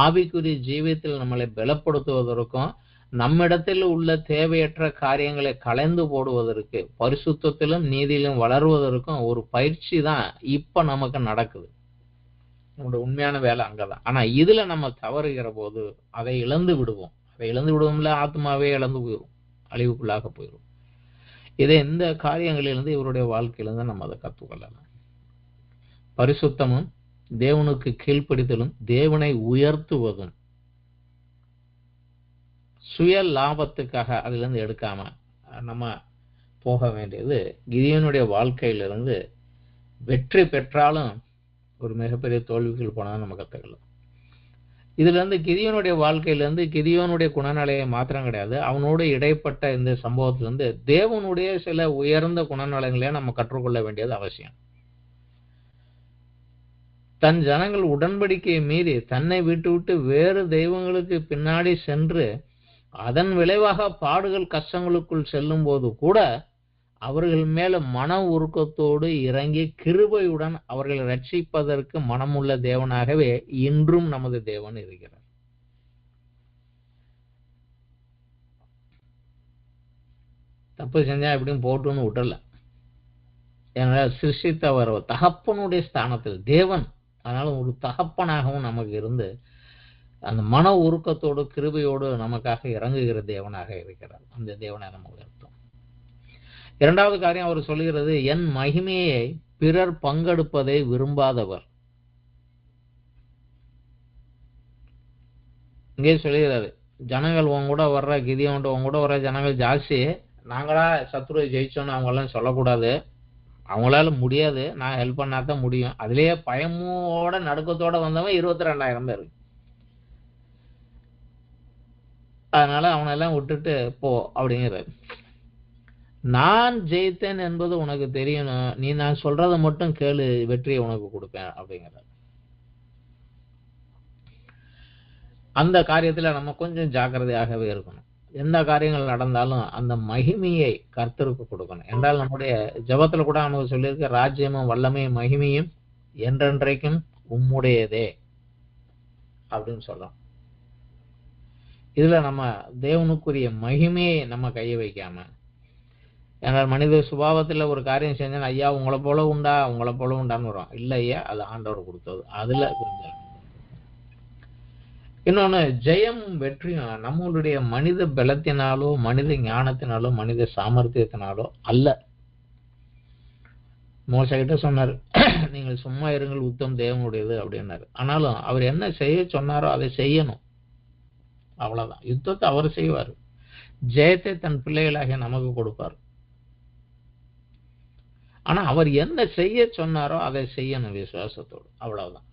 ஆவிக்குரிய ஜீவியத்தில் நம்மளை பலப்படுத்துவதற்கும் நம்மிடத்தில் உள்ள தேவையற்ற காரியங்களை களைந்து போடுவதற்கு பரிசுத்தத்திலும் நீதியிலும் வளருவதற்கும் ஒரு பயிற்சி தான் இப்ப நமக்கு நடக்குது. நம்மளுடைய உண்மையான வேலை அங்கதான். ஆனா இதுல நம்ம தவறுகிற போது அதை இழந்து விடுவோம். அதை இழந்து விடுவோம்ல, ஆத்மாவே இழந்து போயிடும், அழிவுக்குள்ளாக போயிடும். இதை இந்த காரியங்களிலிருந்து இவருடைய வாழ்க்கையிலிருந்து நம்ம அதை கற்றுக்கொள்ளலாம். பரிசுத்தமும் தேவனுக்கு கீழ்ப்படிதலும் தேவனை உயர்த்துவதும் சுய லாபத்துக்காக அதிலிருந்து எடுக்காம நம்ம போக வேண்டியது கிதியோனுடைய வாழ்க்கையிலிருந்து வெற்றி பெற்றாலும் ஒரு மிகப்பெரிய தோல்விகள் போனாலும் நம்ம கற்றுக்கலாம். இதுல இருந்து கிதியோனுடைய வாழ்க்கையிலிருந்து கிதியோனுடைய குணநலையை மாத்திரம் கிடையாது, அவனோடு இடைப்பட்ட இந்த சம்பவத்திலிருந்து தேவனுடைய சில உயர்ந்த குணநலங்களையும் நம்ம கற்றுக்கொள்ள வேண்டியது அவசியம். தன் ஜனங்கள் உடன்படிக்கையை மீறி தன்னை விட்டு விட்டு வேறு தெய்வங்களுக்கு பின்னாடி சென்று அதன் விளைவாக பாடுகள் கஷ்டங்களுக்குள் செல்லும் போது கூட அவர்கள் மேல மன உருக்கத்தோடு இறங்கி கிருபையுடன் அவர்களை ரட்சிப்பதற்கு மனமுள்ள தேவனாகவே இன்றும் நமது தேவன் இருக்கிறார். தப்பு செஞ்சா எப்படியும் போட்டுன்னு விட்டல. ஏன்னா சிருஷ்டித்தவர் தகப்பனுடைய ஸ்தானத்தில் தேவன், அதனால ஒரு தகப்பனாகவும் நமக்கு இருந்து அந்த மன உருக்கத்தோடு கிருபையோடு நமக்காக இறங்குகிற தேவனாக இருக்கிறார். அந்த தேவனை நம்ம உயர்த்தோம். 2வது காரியம் அவர் சொல்லுகிறது, என் மகிமையை பிறர் பங்கெடுப்பதை விரும்பாதவர். இங்கே சொல்லுகிறாரு, ஜனங்கள் உன் கூட வர்ற கிதியோன் உன் கூட வர்ற ஜனங்கள் ஜாஸ்தி, நாங்களா சத்துருவை ஜெயிச்சோன்னு அவங்களாம் சொல்லக்கூடாது. அவங்களால முடியாது, நான் ஹெல்ப் பண்ணாதான் முடியும். அதுலயே பயமோட நடுக்கத்தோட வந்தவன் 22,000 பேர். அதனால அவனெல்லாம் விட்டுட்டு போ அப்படிங்கிறார். நான் ஜெயித்தேன் என்பது உனக்கு தெரியணும், நீ நான் சொல்றதை மட்டும் கேளு, வெற்றியை உனக்கு கொடுப்பேன் அப்படிங்கிறார். அந்த காரியத்துல நம்ம கொஞ்சம் ஜாக்கிரதையாகவே இருக்கணும். எந்த காரியங்கள் நடந்தாலும் அந்த மகிமையை கர்த்தருக்கு கொடுக்கணும். என்றால் நம்முடைய ஜெபத்துல கூட நமக்கு சொல்லியிருக்க, ராஜ்யமும் வல்லமையும் மகிமையும் என்றென்றைக்கும் உம்முடையதே அப்படின்னு சொல்றோம். இதுல நம்ம தேவனுக்குரிய மகிமையை நம்ம கையை வைக்காம, என்றால் மனித சுபாவத்துல ஒரு காரியம் செஞ்சா ஐயா உங்களை போல உண்டா உங்களை போல உண்டான்னு வரும். இல்ல ஐயா, அது ஆண்டவர் கொடுத்தது. அதுல கொஞ்சம் இன்னொன்னு, ஜெயம் வெற்றியும் நம்மளுடைய மனித பலத்தினாலோ மனித ஞானத்தினாலோ மனித சாமர்த்தியத்தினாலோ அல்ல. மோசகிட்ட சொன்னார், நீங்கள் சும்மா இருங்கள், உத்தம் தேவனுடையது அப்படின்னாரு. ஆனாலும் அவர் என்ன செய்ய சொன்னாரோ அதை செய்யணும், அவ்வளவுதான். யுத்தத்தை அவர் செய்வார், ஜெயத்தை தன் பிள்ளைகளாக நமக்கு கொடுப்பார். ஆனா அவர் என்ன செய்ய சொன்னாரோ அதை செய்யணும் விசுவாசத்தோடு, அவ்வளவுதான்.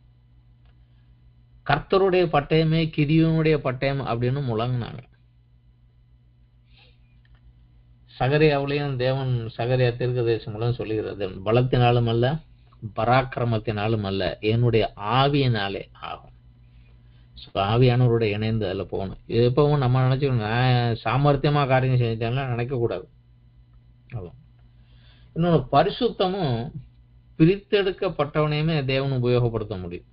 கர்த்தருடைய பட்டயமே கிதியோனுடைய பட்டயம் அப்படின்னு முழங்கினாங்க. சகரியாவிலையும் தேவன் சகரியா தீர்க்கதரிசி மூலம் சொல்லுகிறது, பலத்தினாலும் அல்ல பராக்கிரமத்தினாலும் அல்ல, என்னுடைய ஆவியினாலே ஆகும். ஆவியானவரோட இணைந்து அதில் போகணும். எப்பவும் நம்ம நினைச்சுக்கணும், நான் சாமர்த்தியமா காரியம் செஞ்சாலும் நினைக்கக்கூடாது. இன்னொன்று, பரிசுத்தமும் பிரித்தெடுக்கப்பட்டவனையுமே தேவன் உபயோகப்படுத்த முடியும்.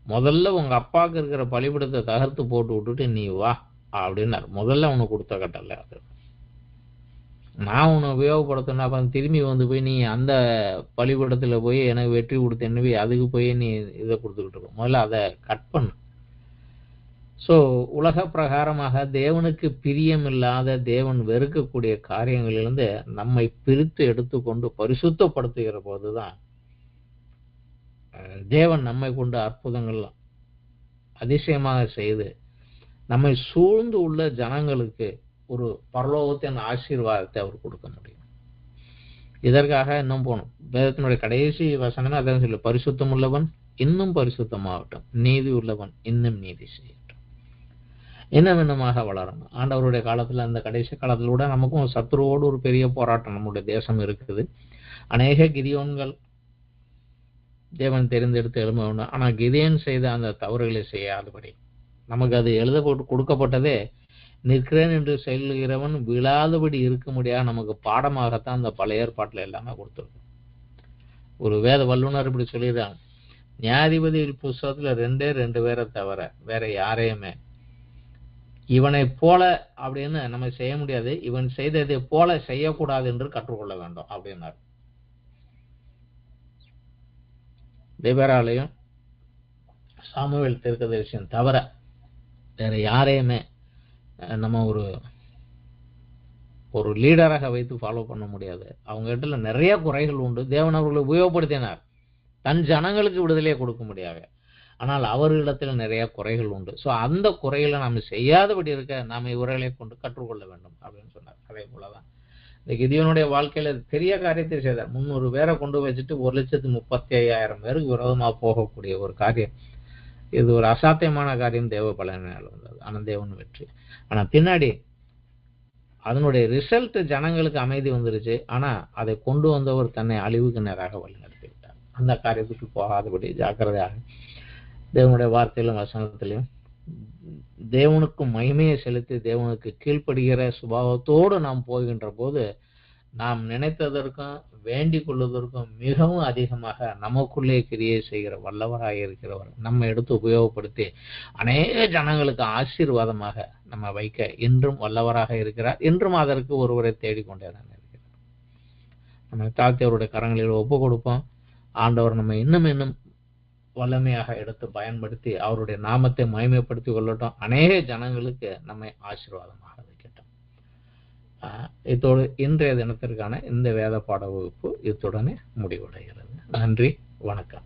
முதல்ல உங்க அப்பாவுக்கு இருக்கிற பலிபீடத்தை தகர்த்து போட்டு விட்டுட்டு நீ வா அப்படின்னாரு. முதல்ல அவனுக்கு கொடுத்த கட்டளை அது. நான் உன்னை உபயோகப்படுத்தினா அப்ப திரும்பி வந்து போய் நீ அந்த பலிபீடத்துல போய் எனக்கு வெற்றி கொடுத்தேன்னு அதுக்கு போய் நீ இதை கொடுத்துக்கிட்டு இருக்க. முதல்ல அதை கட் பண்ணு. ஸோ உலக பிரகாரமாக தேவனுக்கு பிரியம் இல்லாத, தேவன் வெறுக்கக்கூடிய காரியங்களிலிருந்து நம்மை பிரித்து எடுத்துக்கொண்டு பரிசுத்தப்படுத்துகிற போதுதான் தேவன் நம்மை கொண்டு அற்புதங்கள் அதிசயமாக செய்து நம்மை சூழ்ந்து உள்ள ஜனங்களுக்கு ஒரு பரலோகத்தின் ஆசீர்வாதத்தை அவர் கொடுக்க முடியும். இதற்காக இன்னும் போகணும். வேதத்தினுடைய கடைசி வசனமே அதான் சொல்லு, பரிசுத்தம் உள்ளவன் இன்னும் பரிசுத்தமாகட்டும், நீதி உள்ளவன் இன்னும் நீதி செய்யட்டும். இன்னமாக வளரணும். ஆண்டவருடைய காலத்துல, அந்த கடைசி காலத்துல கூட நமக்கும் சத்துருவோடு ஒரு பெரிய போராட்டம் நம்முடைய தேசம் இருக்குது. அநேக கிதியோன்கள் தேவன் தெரிந்தெடுத்து எழும்ப வேண்டும். ஆனா கிதியோன் செய்த அந்த தவறுகளை செய்யாதபடி நமக்கு அது எழுதப்பட்டு கொடுக்கப்பட்டதே, நிற்கிறேன் என்று சொல்லுகிறவன் விழாதபடி இருக்க முடியாது நமக்கு பாடமாகத்தான் அந்த பழைய ஏற்பாட்டில் எல்லாமே கொடுத்துருக்கும். ஒரு வேத வல்லுநர் இப்படி சொல்லிடுறாங்க, நியாயாதிபதி புஸ்தகத்துல 2 பேரை தவிர வேற யாரையுமே இவனை போல அப்படின்னு நம்ம செய்ய முடியாது, இவன் செய்ததை போல செய்யக்கூடாது என்று கற்றுக்கொள்ள வேண்டும் அப்படின்னாரு. தேவராலையும் சாமுவேல் தீர்க்கதரிசியும் தவிர வேற யாரையுமே நம்ம ஒரு லீடராக வைத்து ஃபாலோ பண்ண முடியாது. அவங்க இடத்துல நிறைய குறைகள் உண்டு. தேவன் அவர்களை உபயோகப்படுத்தினார், தன் ஜனங்களுக்கு விடுதலையை கொடுக்க முடியாது. ஆனால் அவர்களிடத்தில் நிறைய குறைகள் உண்டு. ஸோ அந்த குறைகளை நாம் செய்யாதபடி இருக்க நாம் இவர்களை கொண்டு கற்றுக்கொள்ள வேண்டும் அப்படின்னு சொன்னார். அதே போலதான் இந்த கிதியோனுடைய வாழ்க்கையில பெரிய காரியத்தை செய்தார். 300 பேரை கொண்டு வச்சுட்டு 1,35,000 பேருக்கு விரோதமாக போகக்கூடிய ஒரு காரியம். இது ஒரு அசாத்தியமான காரியம் தேவ பலனால் வந்தது. ஆனால் தேவன் வெற்றி. ஆனா பின்னாடி அதனுடைய ரிசல்ட் ஜனங்களுக்கு அமைதி வந்துருச்சு. ஆனா அதை கொண்டு வந்தவர் தன்னை அழிவுக்கு நேராக வழிநடத்தி விட்டார். அந்த காரியத்துக்கு போகாதபடி ஜாக்கிரதையாக தேவனுடைய வார்த்தையிலும் வசனத்திலையும் தேவனுக்கு மகிமையை செலுத்தி தேவனுக்கு கீழ்ப்படுகிற சுபாவத்தோடு நாம் போகின்ற போது நாம் நினைத்ததற்கும் வேண்டிக் கொள்வதற்கும் மிகவும் அதிகமாக நமக்குள்ளே கிரியை செய்கிற வல்லவராக இருக்கிறவர் நம்ம எடுத்து உபயோகப்படுத்தி அநேக ஜனங்களுக்கு ஆசீர்வாதமாக நம்ம வைக்க இன்றும் வல்லவராக இருக்கிறார். இன்றும் அதற்கு ஒருவரை தேடிக்கொண்டே தான் இருக்கிறார். நம்ம தாழ்த்தி அவருடைய கரங்களில் ஒப்பு கொடுப்போம். ஆண்டவர் நம்ம இன்னும் வல்லமையாக எடுத்து பயன்படுத்தி அவருடைய நாமத்தை மகிமைப்படுத்திக் கொள்ளட்டும். அநேக ஜனங்களுக்கு நம்மை ஆசீர்வாதமாக வைக்கட்டும். இத்தோடு இன்றைய தினத்திற்கான இந்த வேத பாட வகுப்பு இத்துடனே முடிவடைகிறது. நன்றி, வணக்கம்.